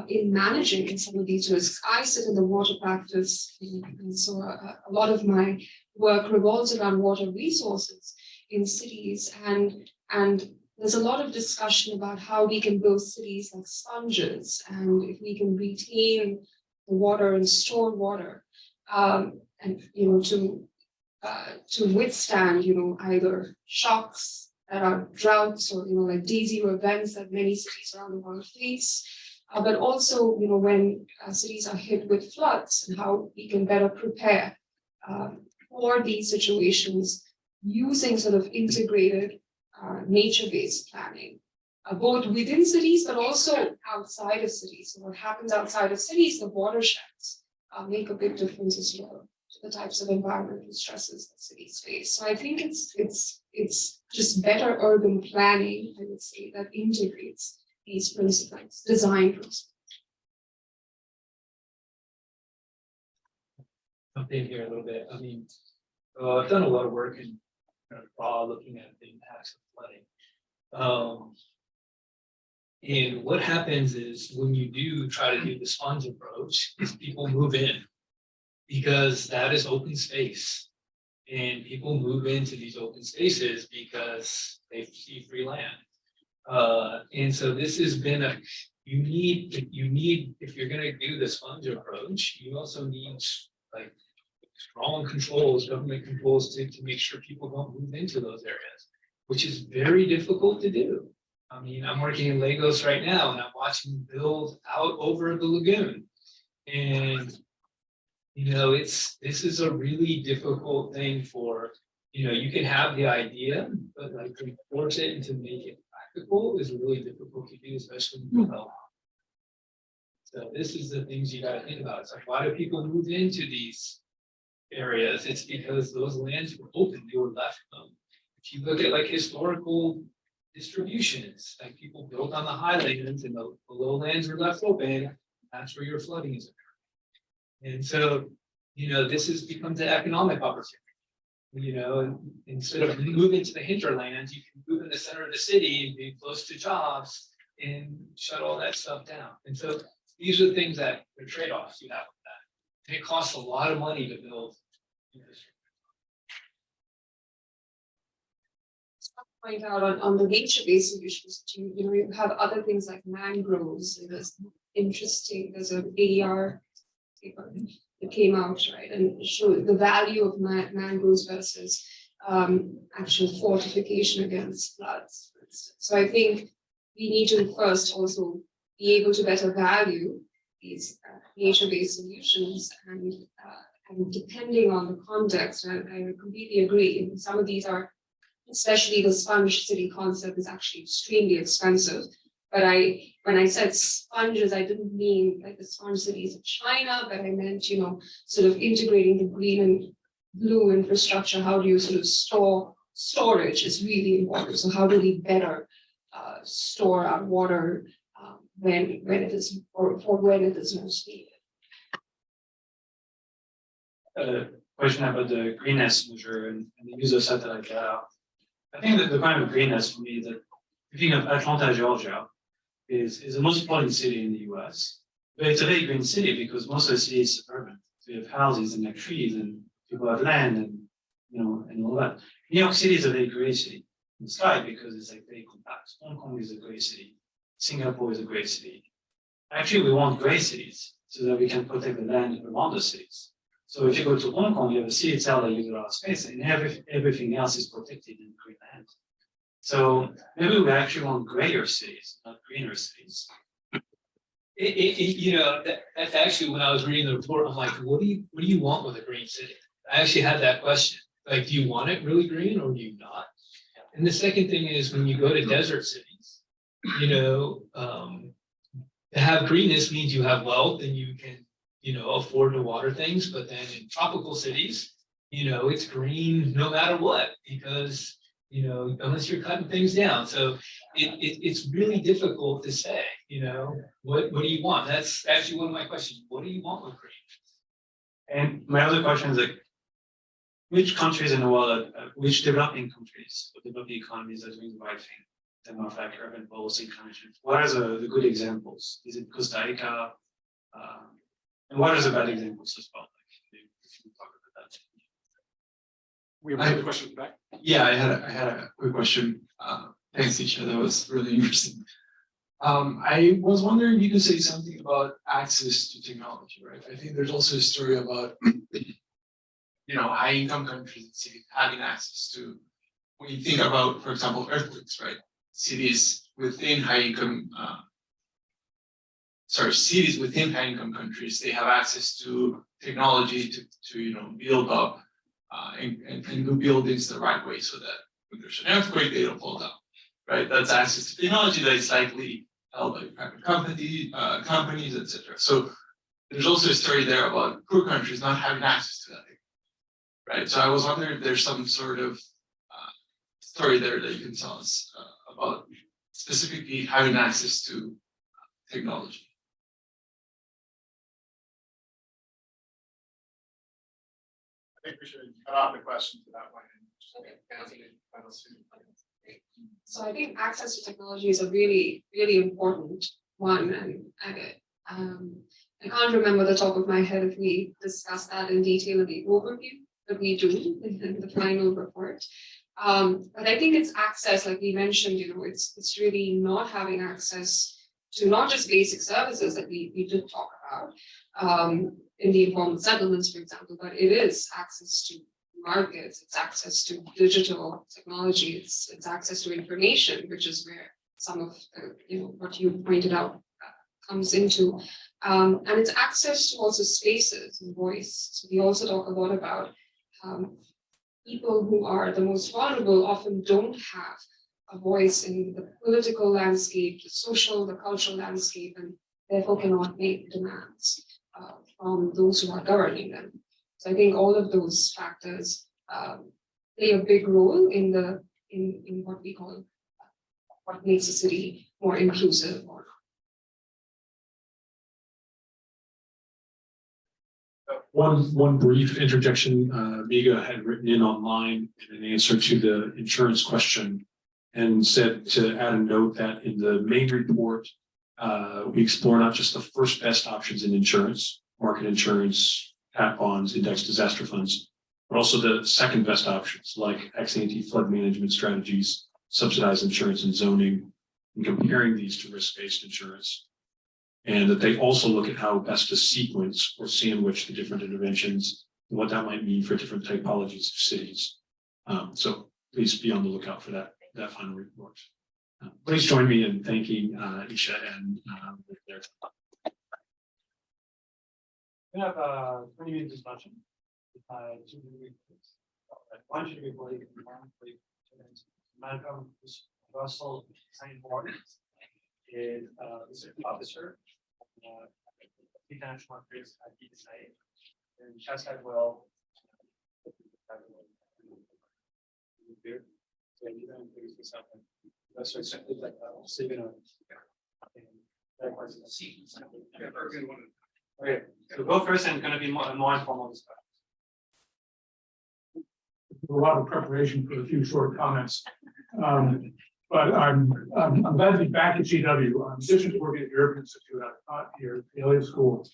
in managing some of these risks. I sit in the water practice, and so a lot of my work revolves around water resources in cities, and there's a lot of discussion about how we can build cities like sponges, and if we can retain the water and store water, and to withstand either shocks that are droughts or like D0 events that many cities around the world face. But also, when cities are hit with floods, and how we can better prepare for these situations using sort of integrated nature-based planning, both within cities, but also outside of cities. So what happens outside of cities, the watersheds make a big difference as well to the types of environmental stresses that cities face. So I think it's just better urban planning, I would say, that integrates these principles, design principles.
Jump in here a little bit. I mean, I've done a lot of work in looking at the impacts of flooding. And what happens is when you do try to do the sponge approach, is people move in because that is open space. And people move into these open spaces because they see free land. And so this has been you need, if you're gonna do the sponge approach, you also need like strong controls, government controls to make sure people don't move into those areas, which is very difficult to do. I mean, I'm working in Lagos right now and I'm watching them build out over the lagoon. And this is a really difficult thing for, you can have the idea, but like to force it and to make it practical is really difficult to do, especially in development. So this is the things you got to think about. It's like, why do people move into these areas? It's because those lands were open, they were left them. If you look at like historical distributions, like people built on the highlands and the lowlands were left open, that's where your flooding is occurring. And so, this becomes an economic opportunity. And instead of moving to the hinterlands, you can move in the center of the city and be close to jobs and shut all that stuff down. And so these are the things that the trade-offs you have with that. And it costs a lot of money to build infrastructure.
Point out on the nature-based solutions too, you have other things like mangroves. There's an ADR paper that came out, right, and showed the value of mangroves versus actual fortification against floods. So I think we need to first also be able to better value these nature-based solutions, and depending on the context, I completely agree. Some of these are, especially the sponge city concept, is actually extremely expensive. But when I said sponges, I didn't mean like the sponge cities of China, but I meant, sort of integrating the green and blue infrastructure. How do you sort of storage is really important. So how do we better store our water when it is, or for when it is most needed?
Question about the greenness measure and the use of satellite data. I think that the kind of greenness for me is that thinking of Atlanta, Georgia, is the most important city in the US. But it's a very green city because most of the city is suburban. So you have houses and like trees and people have land and and all that. New York City is a very great city in the sky because it's like very compact. Hong Kong is a great city. Singapore is a great city. Actually, we want great cities so that we can protect the land around the cities. So if you go to Hong Kong, you have a city itself that uses a lot of space, and everything else is protected in green land. So maybe we actually want grayer cities, not greener cities.
That's actually when I was reading the report, I'm like, what do you want with a green city? I actually had that question. Like, do you want it really green or do you not? And the second thing is when you go to desert cities, to have greenness means you have wealth and you can, afford to water things. But then in tropical cities, it's green no matter what, because unless you're cutting things down. So it's really difficult to say, what do you want? That's actually one of my questions. What do you want with green?
And my other question is like, which countries in the world, which developing countries or developing economies are doing the right thing? them of like urban policy management? What are the good examples? Is it Costa Rica? And what are the bad examples as well? Like, if you talk about that.
We have another question back.
Yeah, I had a quick question. Thanks, Isha. That was really interesting. I was wondering if you could say something about access to technology, right? I think there's also a story about, high income countries and cities having access to, when you think about, for example, earthquakes, right? Cities within high income countries, they have access to technology to build up and do buildings the right way so that when there's an earthquake, they don't fall down, right? That's access to technology that is likely held by private companies, etc. So there's also a story there about poor countries not having access to that, right? So I was wondering if there's some sort of story there that you can tell us about specifically having access to technology.
I think we should cut off the question to that point and just answer the final two.
So I think access to technology is a really, really important one, and I can't remember the top of my head if we discussed that in detail in the overview that we do in the final report. But I think it's access, like we mentioned, it's really not having access to not just basic services that we did talk about in the informal settlements, for example, but it is access to markets, it's access to digital technology, it's access to information, which is where some of what you pointed out comes into, and it's access to also spaces and voice. So we also talk a lot about people who are the most vulnerable often don't have a voice in the political landscape, the social, the cultural landscape, and therefore cannot make demands from those who are governing them. So I think all of those factors play a big role in what we call what makes a city more inclusive.
One brief interjection, Miga had written in online in an answer to the insurance question and said to add a note that in the main report, we explore not just the first best options in insurance, market insurance, cat bonds, index disaster funds, but also the second best options like ex-ante flood management strategies, subsidized insurance and zoning, and comparing these to risk-based insurance. And that they also look at how best to sequence or sandwich the different interventions and what that might mean for different typologies of cities. So please be on the lookout for that final report. Please join me in thanking Isha and their.
We have 20 minutes discussion. One should be believed in Malcolm Russell Signboard is research officer, international affairs at ESA, and Chas Will. So you don't introduce yourself. That's what it's like. Okay, so go first, and going to be more informal discussion.
A lot of preparation for a few short comments. But I'm glad to be back at GW. In addition to working at the Urban Institute, I've taught here at the Elliott School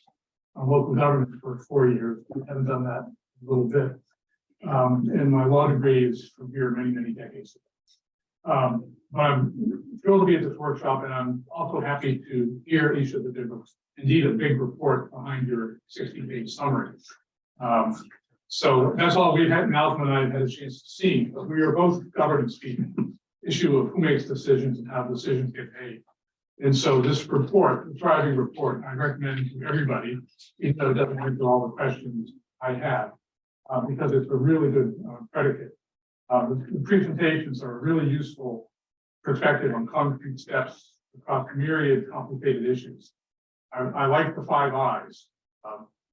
on local government for 4 years. We haven't done that a little bit. And my law degree is from here many, many decades ago. But I'm thrilled to be at this workshop, and I'm also happy to hear each of the different, indeed a big report behind your 60-page summary. So that's all we've had, Malcolm and I have had a chance to see, but we are both governance people. Issue of who makes decisions and how decisions get made. And so this report, the thriving report, I recommend to everybody, even though it doesn't answer all the questions I have, because it's a really good predicate. The presentations are a really useful perspective on concrete steps across myriad complicated issues. I like the 5 I's,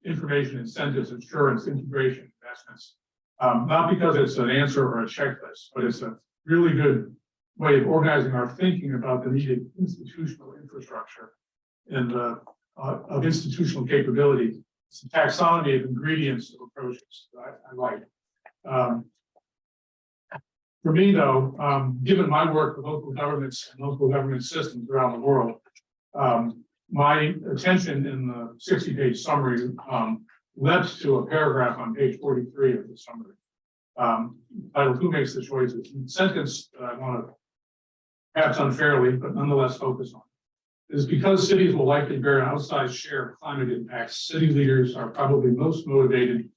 information, incentives, insurance, integration, investments. Not because it's an answer or a checklist, but it's a really good way of organizing our thinking about the needed institutional infrastructure and of institutional capability. It's a taxonomy of ingredients of approaches that I like. For me, though, given my work with local governments and local government systems around the world, my attention in the 60-page summary led to a paragraph on page 43 of the summary. Titled "Who Makes the Choices?" And the sentence that I want to, perhaps unfairly, but nonetheless focus on, is because cities will likely bear an outsized share of climate impacts, city leaders are probably the most motivated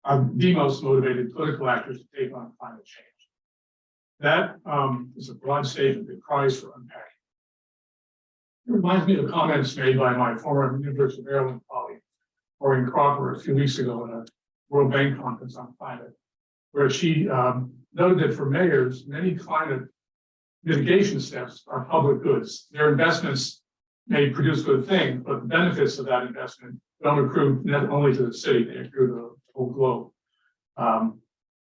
political actors to take on climate change. That is a broad statement that cries for unpacking. It reminds me of comments made by my former University of Maryland colleague, Maureen Cropper, a few weeks ago at a World Bank conference on climate, where she noted that for mayors, many climate mitigation steps are public goods. Their investments may produce good things, but the benefits of that investment don't accrue not only to the city, they accrue to the whole globe.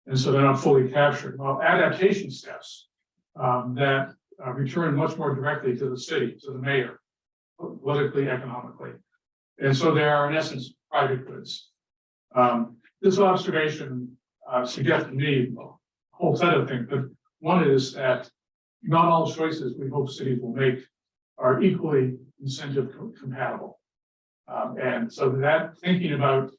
And so they're not fully captured. Well, adaptation steps that return much more directly to the city, to the mayor, politically, economically. And so they are, in essence, private goods. This observation suggests to me a whole set of things, but one is that not all choices we hope cities will make are equally incentive compatible. And so that thinking about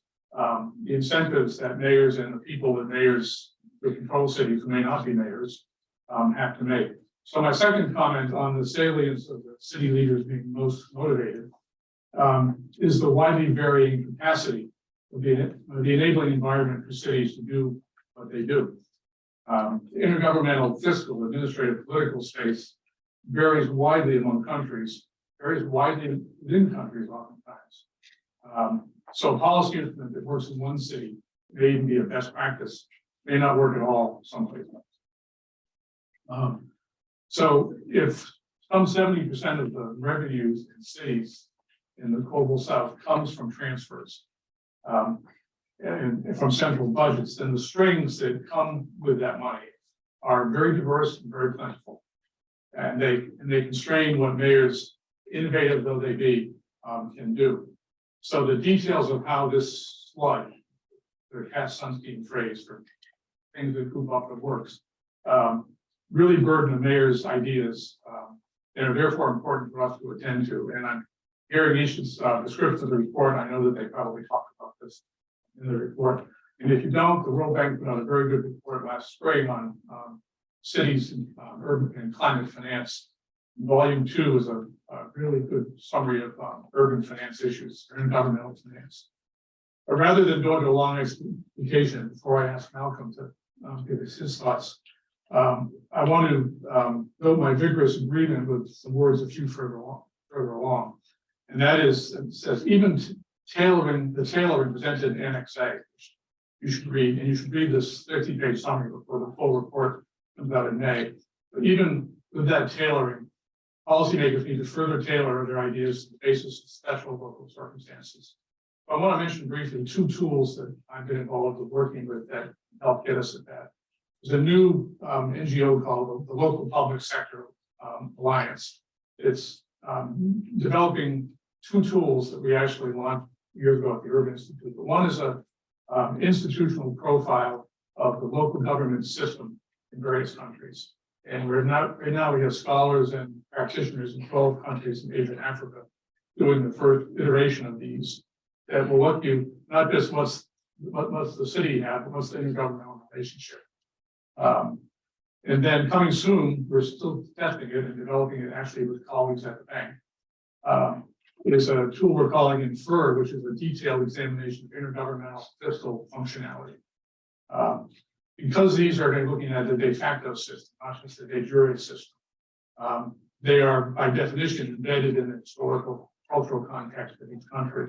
the incentives that mayors and the people that mayors who control cities who may not be mayors have to make. So my second comment on the salience of the city leaders being most motivated is the widely varying capacity of the enabling environment for cities to do what they do. The intergovernmental, fiscal, administrative, political space varies widely among countries, varies widely within countries oftentimes. So a policy instrument that works in one city may even be a best practice, may not work at all someplace else. So if some 70% of the revenues in cities in the global south comes from transfers and from central budgets, then the strings that come with that money are very diverse and very plentiful. And they constrain what mayors, innovative though they be, can do. So the details of how this sludge, the Cass Sunstein phrase for things that goop up that works, really burden the mayor's ideas and are therefore important for us to attend to. And I'm hearing Isha's description of the report. I know that they probably talked about this in the report. And if you don't, the World Bank put out a very good report last spring on cities and urban and climate finance. Volume 2 is a really good summary of urban finance issues, intergovernmental finance. But rather than go into a long explication, before I ask Malcolm to give us his thoughts, I want to note my vigorous agreement with some words a few further along. And that is, it says, even tailoring presented in Annex A, you should read, and you should read this 50-page summary before the full report comes out in May. But even with that tailoring, policymakers need to further tailor their ideas to the basis of special local circumstances. I want to mention briefly two tools that I've been involved with working with that help get us at that. There's a new NGO called the Local Public Sector Alliance. It's developing two tools that we actually launched years ago at the Urban Institute. But one is a institutional profile of the local government system in various countries. And right now we have scholars and practitioners in 12 countries in Asia and Africa doing the first iteration of these that will look you not just what's the city have, but what's the intergovernmental relationship. And then coming soon, we're still testing it and developing it actually with colleagues at the bank. There's a tool we're calling Infer, which is a detailed examination of intergovernmental fiscal functionality. Because these are looking at the de facto system, not just the de jure system, they are by definition embedded in the historical, cultural context of each country.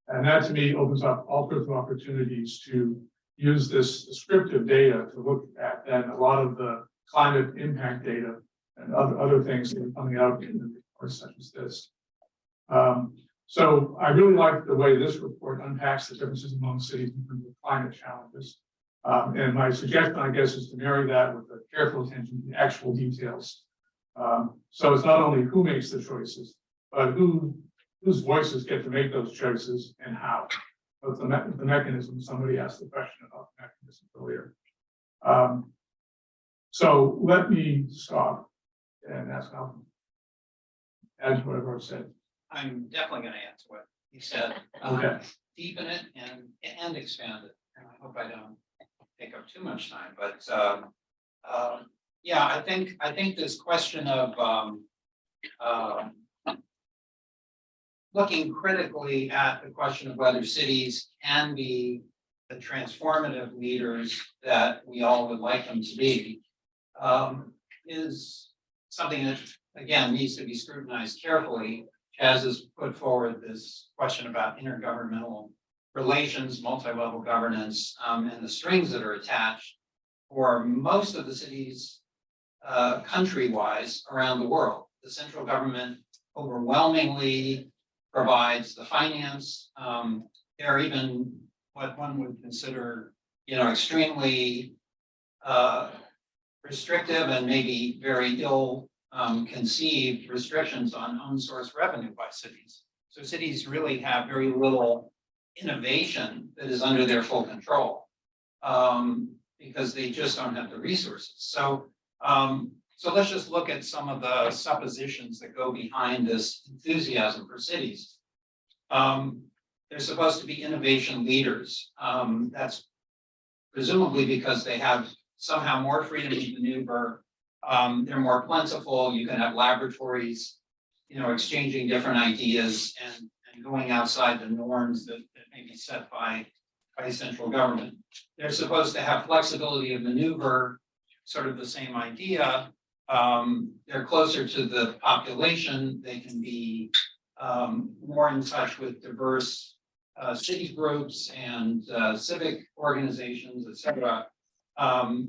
And that to me opens up all sorts of opportunities to use this descriptive data to look at then a lot of the climate impact data and other things that are coming out in the reports such as this. So I really like the way this report unpacks the differences among cities in terms of climate challenges. And my suggestion, I guess, is to marry that with a careful attention to the actual details. So it's not only who makes the choices, but whose voices get to make those choices and how. What's the mechanism? Somebody asked the question about the mechanism earlier. So let me stop and ask Malcolm. Add to whatever I've said.
I'm definitely gonna add to what you said.
Okay.
Deepen it and expand it. And I hope I don't take up too much time, but yeah, I think this question of looking critically at the question of whether cities can be the transformative leaders that we all would like them to be is something that, again, needs to be scrutinized carefully. Chaz has put forward this question about intergovernmental relations, multi-level governance, and the strings that are attached for most of the cities country-wise around the world. The central government overwhelmingly provides the finance. There are even what one would consider, extremely restrictive and maybe very ill conceived restrictions on own source revenue by cities. So cities really have very little innovation that is under their full control because they just don't have the resources. So let's just look at some of the suppositions that go behind this enthusiasm for cities. They're supposed to be innovation leaders. That's presumably because they have somehow more freedom to maneuver. They're more plentiful. You can have laboratories, exchanging different ideas and going outside the norms that may be set by central government. They're supposed to have flexibility of maneuver, sort of the same idea. They're closer to the population. They can be more in touch with diverse city groups and civic organizations, et cetera.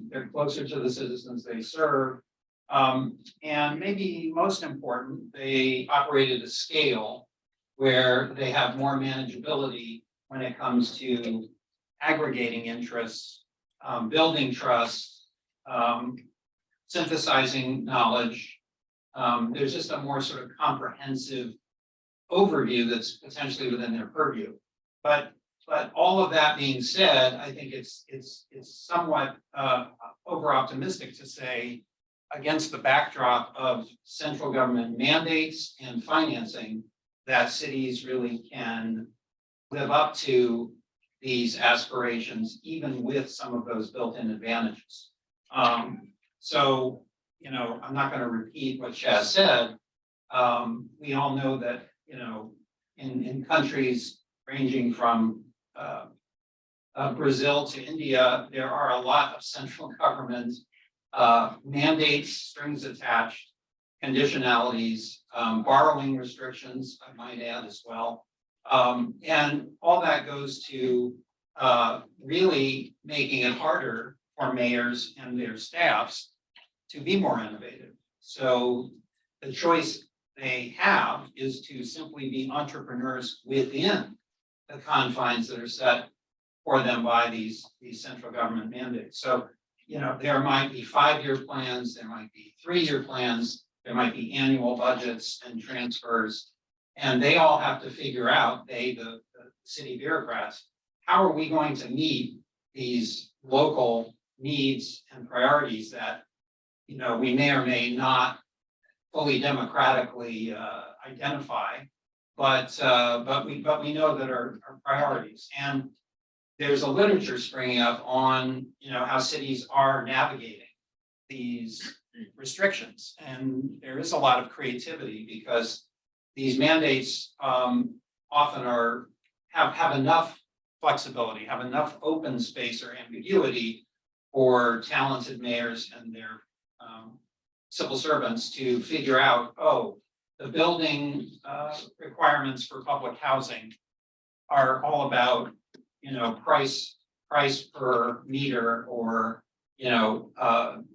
They're closer to the citizens they serve. And maybe most important, they operate at a scale where they have more manageability when it comes to aggregating interests, building trust, synthesizing knowledge. There's just a more sort of comprehensive overview that's potentially within their purview. But all of that being said, I think it's somewhat over optimistic to say, against the backdrop of central government mandates and financing, that cities really can live up to these aspirations, even with some of those built-in advantages. So, I'm not going to repeat what Chaz said. We all know that, in countries ranging from Brazil to India, there are a lot of central government mandates, strings attached, conditionalities, borrowing restrictions, I might add as well. And all that goes to really making it harder for mayors and their staffs to be more innovative. So the choice they have is to simply be entrepreneurs within the confines that are set for them by these central government mandates. So, there might be 5-year plans, there might be 3-year plans, there might be annual budgets and transfers, and they all have to figure out, the city bureaucrats, how are we going to meet these local needs and priorities that, we may or may not fully democratically identify, but we know that are priorities. And there's a literature springing up on, how cities are navigating these restrictions. And there is a lot of creativity because these mandates often have enough flexibility, have enough open space or ambiguity for talented mayors and their civil servants to figure out, the building requirements for public housing are all about, price per meter or,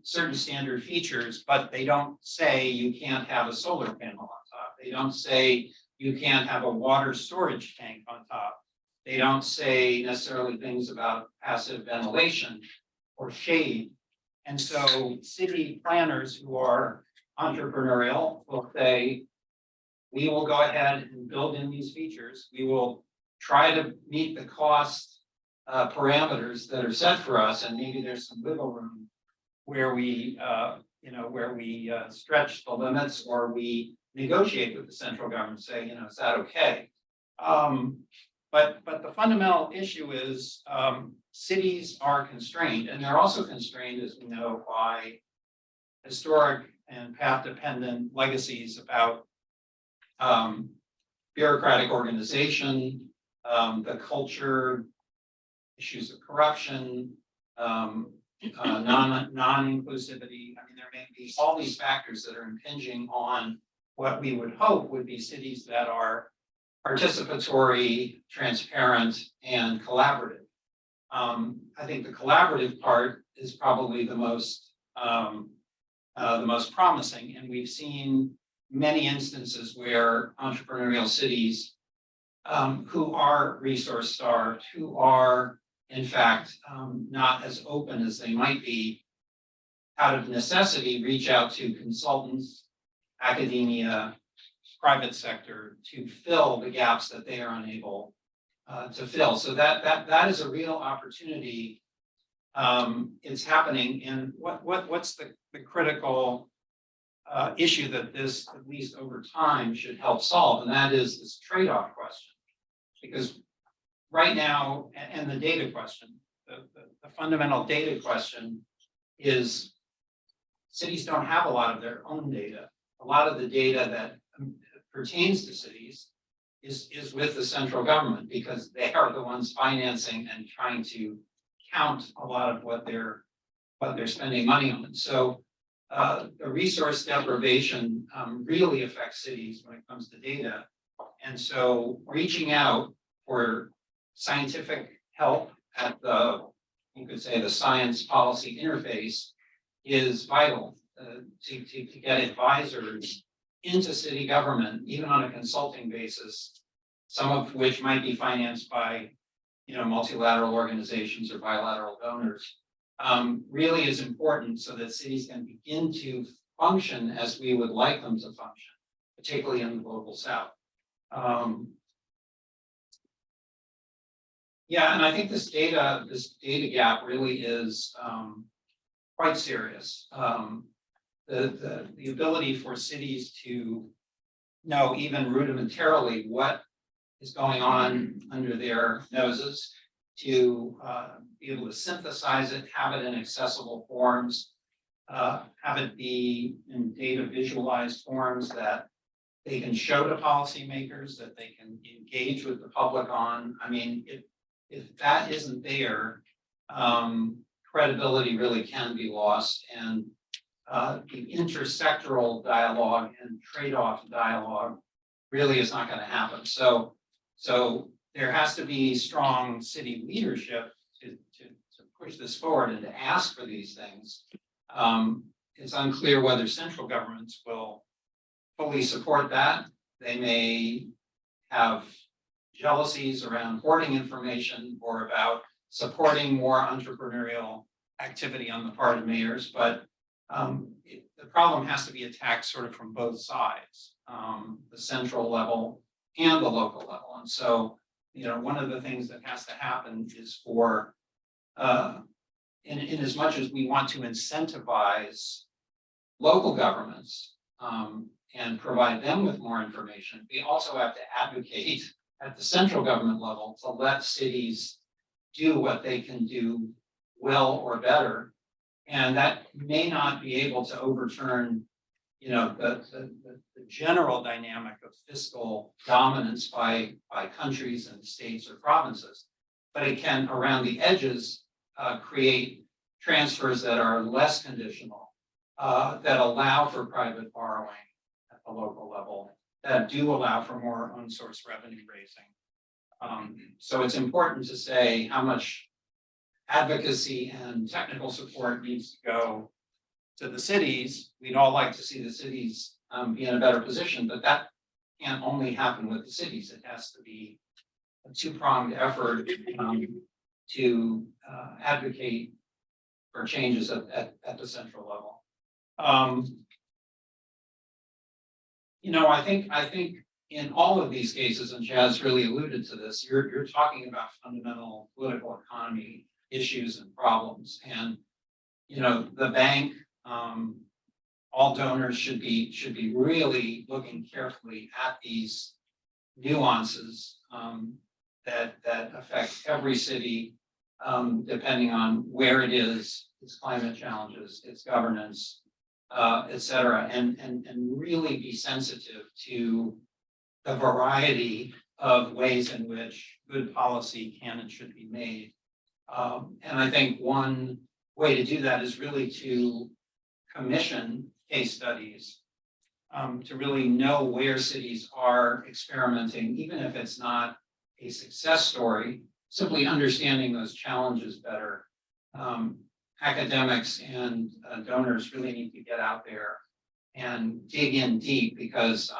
certain standard features, but they don't say you can't have a solar panel on top. They don't say you can't have a water storage tank on top. They don't say necessarily things about passive ventilation or shade. And so city planners who are entrepreneurial will say, we will go ahead and build in these features. We will try to meet the cost parameters that are set for us, and maybe there's some wiggle room where we, stretch the limits or we negotiate with the central government, say, is that okay? But the fundamental issue is, cities are constrained, and they're also constrained, as we know, by historic and path-dependent legacies about bureaucratic organization, the culture, issues of corruption, non-inclusivity. I mean, there may be all these factors that are impinging on what we would hope would be cities that are participatory, transparent, and collaborative. I think the collaborative part is probably the most promising, and we've seen many instances where entrepreneurial cities who are resource starved, who are in fact not as open as they might be, out of necessity, reach out to consultants, academia, private sector to fill the gaps that they are unable to fill. So that is a real opportunity. It's happening, and what's the critical issue that this, at least over time, should help solve, and that is this trade-off question. Because right now, and the data question, the fundamental data question is cities don't have a lot of their own data. A lot of the data that pertains to cities is with the central government, because they are the ones financing and trying to count a lot of what they're spending money on. So the resource deprivation really affects cities when it comes to data. And so reaching out for scientific help at the, you could say, the science policy interface is vital to get advisors into city government, even on a consulting basis, some of which might be financed by, multilateral organizations or bilateral donors, really is important so that cities can begin to function as we would like them to function, particularly in the global south. Yeah, and I think this data gap really is quite serious. The ability for cities to know even rudimentarily what is going on under their noses, to be able to synthesize it, have it in accessible forms, have it be in data visualized forms that they can show to policymakers, that they can engage with the public on. I mean, if that isn't there, credibility really can be lost, and the intersectoral dialogue and trade-off dialogue really is not going to happen. So there has to be strong city leadership to push this forward and to ask for these things. It's unclear whether central governments will fully support that. They may have jealousies around hoarding information or about supporting more entrepreneurial activity on the part of mayors, but the problem has to be attacked sort of from both sides, the central level and the local level. And so, one of the things that has to happen is for, in as much as we want to incentivize local governments and provide them with more information, we also have to advocate at the central government level to let cities do what they can do well or better. And that may not be able to overturn, the general dynamic of fiscal dominance by countries and states or provinces, but it can, around the edges, create transfers that are less conditional, that allow for private borrowing at the local level, that do allow for more own source revenue raising. So it's important to say how much advocacy and technical support needs to go to the cities. We'd all like to see the cities be in a better position, but that can't only happen with the cities. It has to be a two-pronged effort to advocate for changes at the central level. I think in all of these cases, and Jazz really alluded to this, you're talking about fundamental political economy issues and problems. And the bank, all donors should be really looking carefully at these nuances that affect every city, depending on where it is, its climate challenges, its governance, et cetera, and really be sensitive to the variety of ways in which good policy can and should be made. And I think one way to do that is really to commission case studies, to really know where cities are experimenting, even if it's not a success story, simply understanding those challenges better. Academics and donors really need to get out there and dig in deep, because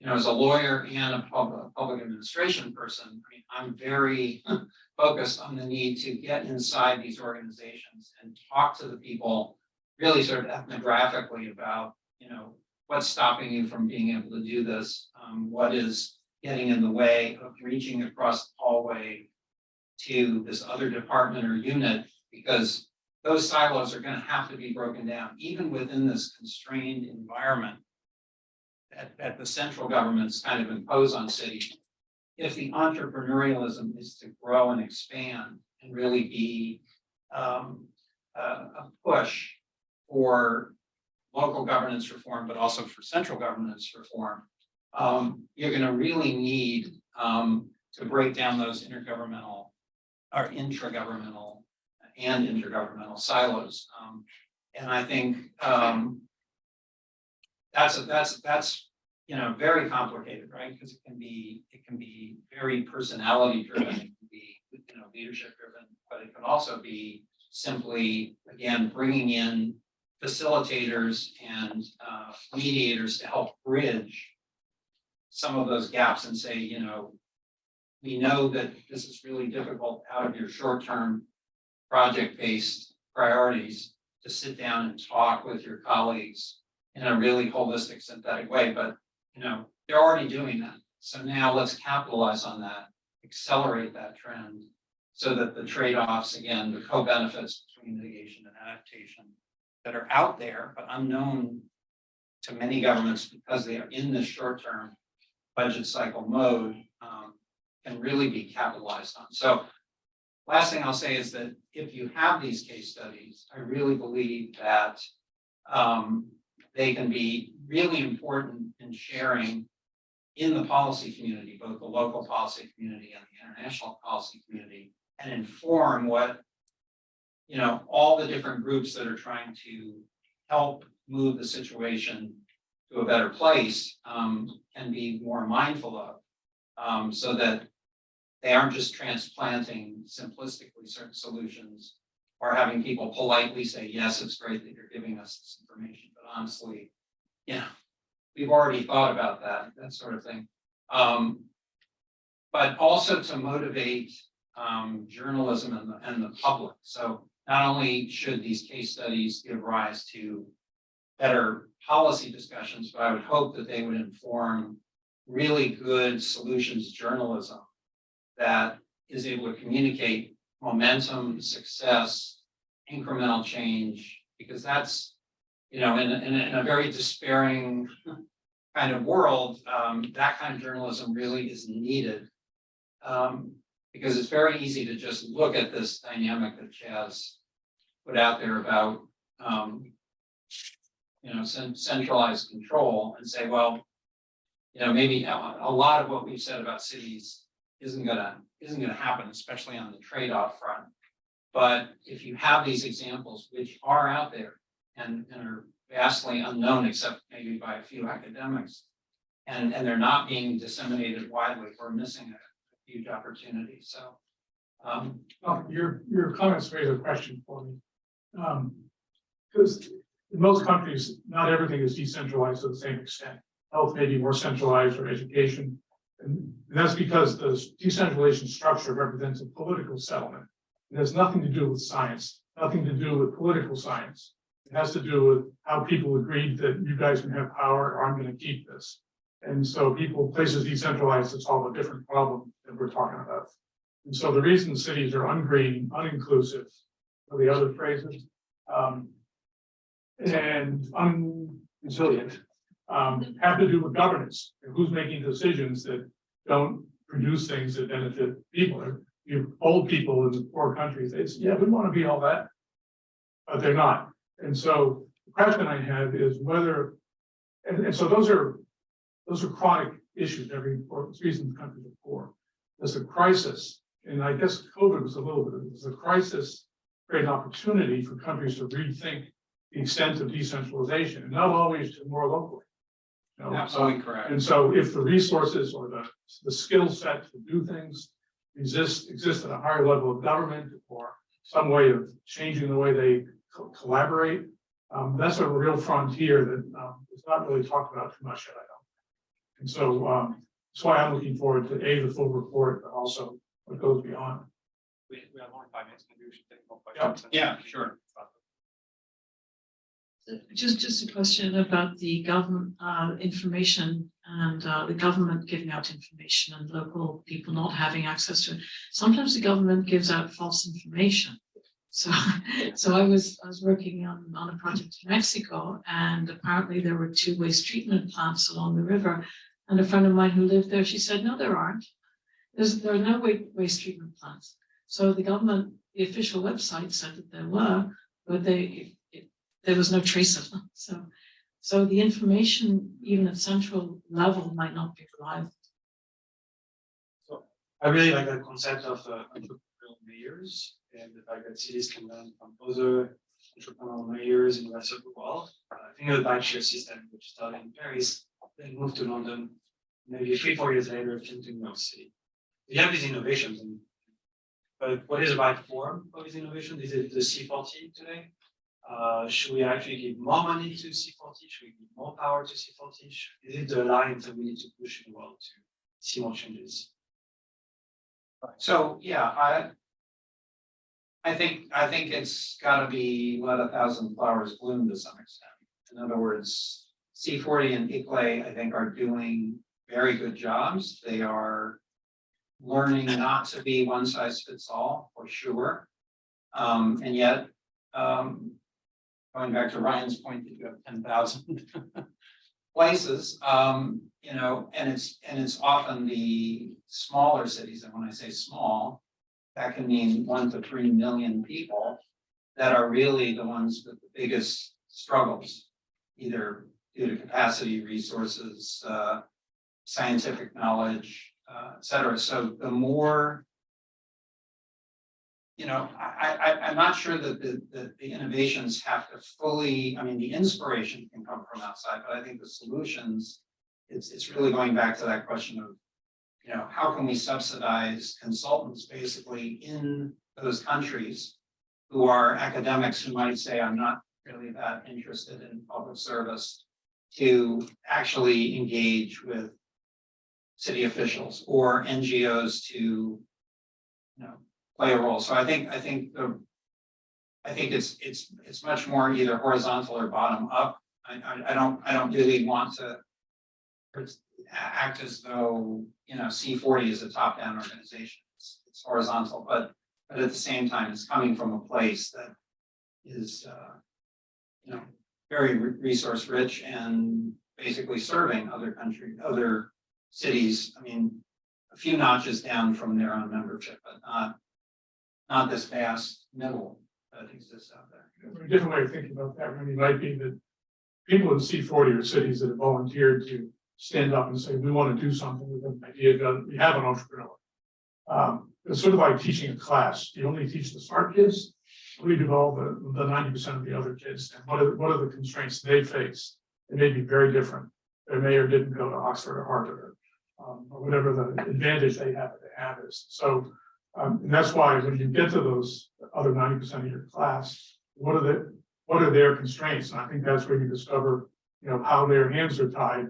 as a lawyer and a public administration person, I mean, I'm very focused on the need to get inside these organizations and talk to the people really sort of ethnographically about, what's stopping you from being able to do this? What is getting in the way of reaching across the hallway to this other department or unit? Because those silos are going to have to be broken down, even within this constrained environment that the central governments kind of impose on cities. If the entrepreneurialism is to grow and expand and really be a push for local governance reform, but also for central governance reform, you're going to really need to break down those intergovernmental or intragovernmental and intergovernmental silos. And I think that's very complicated, right? Because it can be very personality driven, it can be leadership driven, but it can also be simply, again, bringing in facilitators and mediators to help bridge some of those gaps and say, we know that this is really difficult out of your short-term project-based priorities to sit down and talk with your colleagues in a really holistic, synthetic way, but they're already doing that. So now let's capitalize on that, accelerate that trend, so that the trade-offs, again, the co-benefits between mitigation and adaptation that are out there but unknown to many governments because they are in this short-term budget cycle mode, can really be capitalized on. So last thing I'll say is that if you have these case studies, I really believe that they can be really important in sharing in the policy community, both the local policy community and the international policy community, and inform what all the different groups that are trying to help move the situation to a better place can be more mindful of, so that they aren't just transplanting simplistically certain solutions or having people politely say, yes, it's great that you're giving us this information, but honestly, we've already thought about that sort of thing. But also to motivate journalism and the public. So not only should these case studies give rise to better policy discussions, but I would hope that they would inform really good solutions journalism that is able to communicate momentum, success, incremental change, because that's, in a very despairing kind of world, that kind of journalism really is needed. Because it's very easy to just look at this dynamic that Chaz put out there about, centralized control and say, well, maybe a lot of what we've said about cities isn't gonna happen, especially on the trade-off front. But if you have these examples, which are out there and are vastly unknown, except maybe by a few academics, and they're not being disseminated widely, we're missing a huge opportunity. So
your comments raise a question for me. Because in most countries, not everything is decentralized to the same extent. Health may be more centralized, or education. And that's because the decentralization structure represents a political settlement. It has nothing to do with science, nothing to do with political science. It has to do with how people agreed that you guys can have power, or I'm going to keep this. And so places decentralized to solve a different problem that we're talking about. And so the reason cities are ungreen, uninclusive, or the other phrases, and unresilient, have to do with governance and who's making decisions that don't produce things that benefit people. You old people in the poor countries, they say, yeah, we want to be all that, but they're not. And so the question I have is whether, and so those are chronic issues. Every reason the countries are poor. There's a crisis, and I guess COVID was a little bit of it. There's a crisis, create an opportunity for countries to rethink the extent of decentralization, and not always to more locally. You know,
Absolutely correct.
And so if the resources or the skill set to do things exist at a higher level of government or some way of changing the way they collaborate, that's a real frontier that is not really talked about too much yet, I don't. And so that's why I'm looking forward to the full report, but also what goes beyond.
We have more 5 minutes, maybe we should take more questions.
Yeah, sure.
Just a question about the government information and the government giving out information and local people not having access to it. Sometimes the government gives out false information. So I was working on a project in Mexico, and apparently there were 2 waste treatment plants along the river. And a friend of mine who lived there, she said, no, there aren't. There are no waste treatment plants. So the government, the official website said that there were, but there was no trace of them. So the information, even at central level, might not be reliable.
So I really like that concept of entrepreneurial mayors and the fact that cities can learn from other entrepreneurial mayors in the rest of the world. I think of the bike share system, which started in Paris, then moved to London, maybe 3-4 years later came to New York City. We have these innovations, but what is the right form of these innovations? Is it the C40 today? Should we actually give more money to C40? Should we give more power to C40? Is it the line that we need to push in the world to see more changes?
So, yeah, I think it's gotta be let 1,000 flowers bloom to some extent. In other words, C40 and ICLE, I think, are doing very good jobs. They are learning not to be one size fits all, for sure. And yet, going back to Ryan's point that you have 10,000 places, you know, and it's often the smaller cities, and when I say small, that can mean 1 to 3 million people that are really the ones with the biggest struggles, either due to capacity, resources, scientific knowledge, et cetera. So the more, you know, I'm not sure that the innovations have to fully, I mean, the inspiration can come from outside, but I think the solutions, it's really going back to that question of, you know, how can we subsidize consultants basically in those countries who are academics who might say, I'm not really that interested in public service, to actually engage with city officials or NGOs to, you know, play a role. So I think it's much more either horizontal or bottom up. I don't really want to act as though, you know, C40 is a top-down organization. It's horizontal, but at the same time, it's coming from a place that is, you know, very resource rich and basically serving other countries, other cities. I mean, a few notches down from their own membership, but not this vast middle that exists out there.
A different way of thinking about that really might be that people in C40 are cities that have volunteered to stand up and say, we want to do something with an idea that we have an entrepreneur. It's sort of like teaching a class. You only teach the smart kids, we develop the 90% of the other kids. And what are the constraints they face? They may be very different. They may or didn't go to Oxford or Harvard or whatever the advantage they have is. So and that's why when you get to those other 90% of your class, what are their constraints? And I think that's where you discover, you know, how their hands are tied,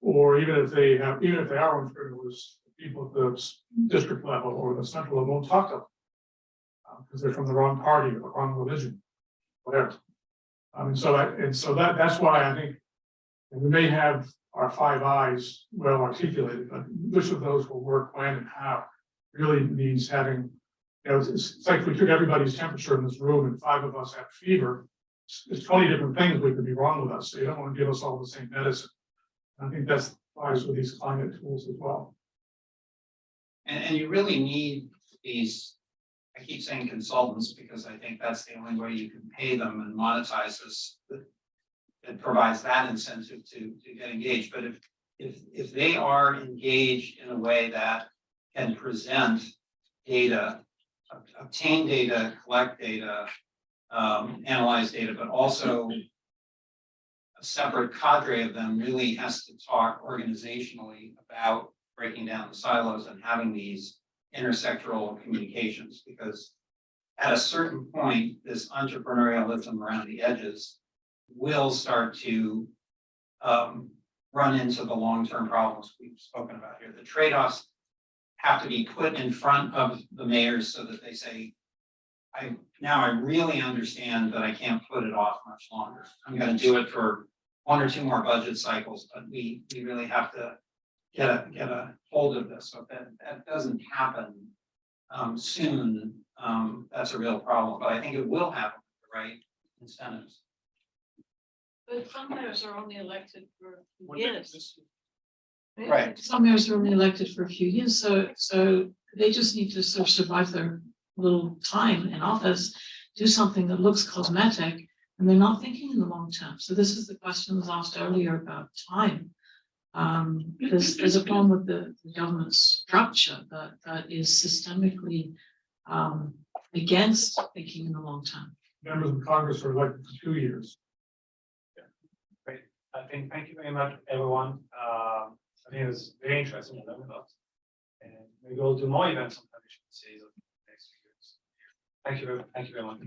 or even if they are entrepreneurs, people at the district level or the central level won't talk to them because they're from the wrong party or the wrong religion, whatever. And so that's why I think we may have our 5 eyes well articulated, but which of those will work when and how really means having You know, it's like if we took everybody's temperature in this room and 5 of us had fever. There's 20 different things we could be wrong with us. So you don't want to give us all the same medicine. I think that's applies with these climate tools as well.
And you really need these, I keep saying consultants because I think that's the only way you can pay them and monetize this. It provides that incentive to get engaged, but if they are engaged in a way that can present data, obtain data, collect data, analyze data, but also a separate cadre of them really has to talk organizationally about breaking down the silos and having these intersectoral communications, because at a certain point, this entrepreneurialism around the edges will start to run into the long-term problems we've spoken about here. The trade-offs have to be put in front of the mayors so that they say, now I really understand that I can't put it off much longer. I'm going to do it for 1 or 2 more budget cycles, but we really have to get a hold of this. So if that doesn't happen soon, that's a real problem. But I think it will happen with the right incentives.
But some mayors are only elected for a few years.
Right.
Some mayors are only elected for a few years, so they just need to sort of survive their little time in office, do something that looks cosmetic, and they're not thinking in the long term. So this is the question that was asked earlier about time. There's a problem with the government structure that is systemically against thinking in the long term.
Members of Congress are elected for 2 years.
Great. Thank you very much, everyone. I think it was very interesting to learn about. And maybe we'll do more events on condition cities over the next few years. Thank you very much.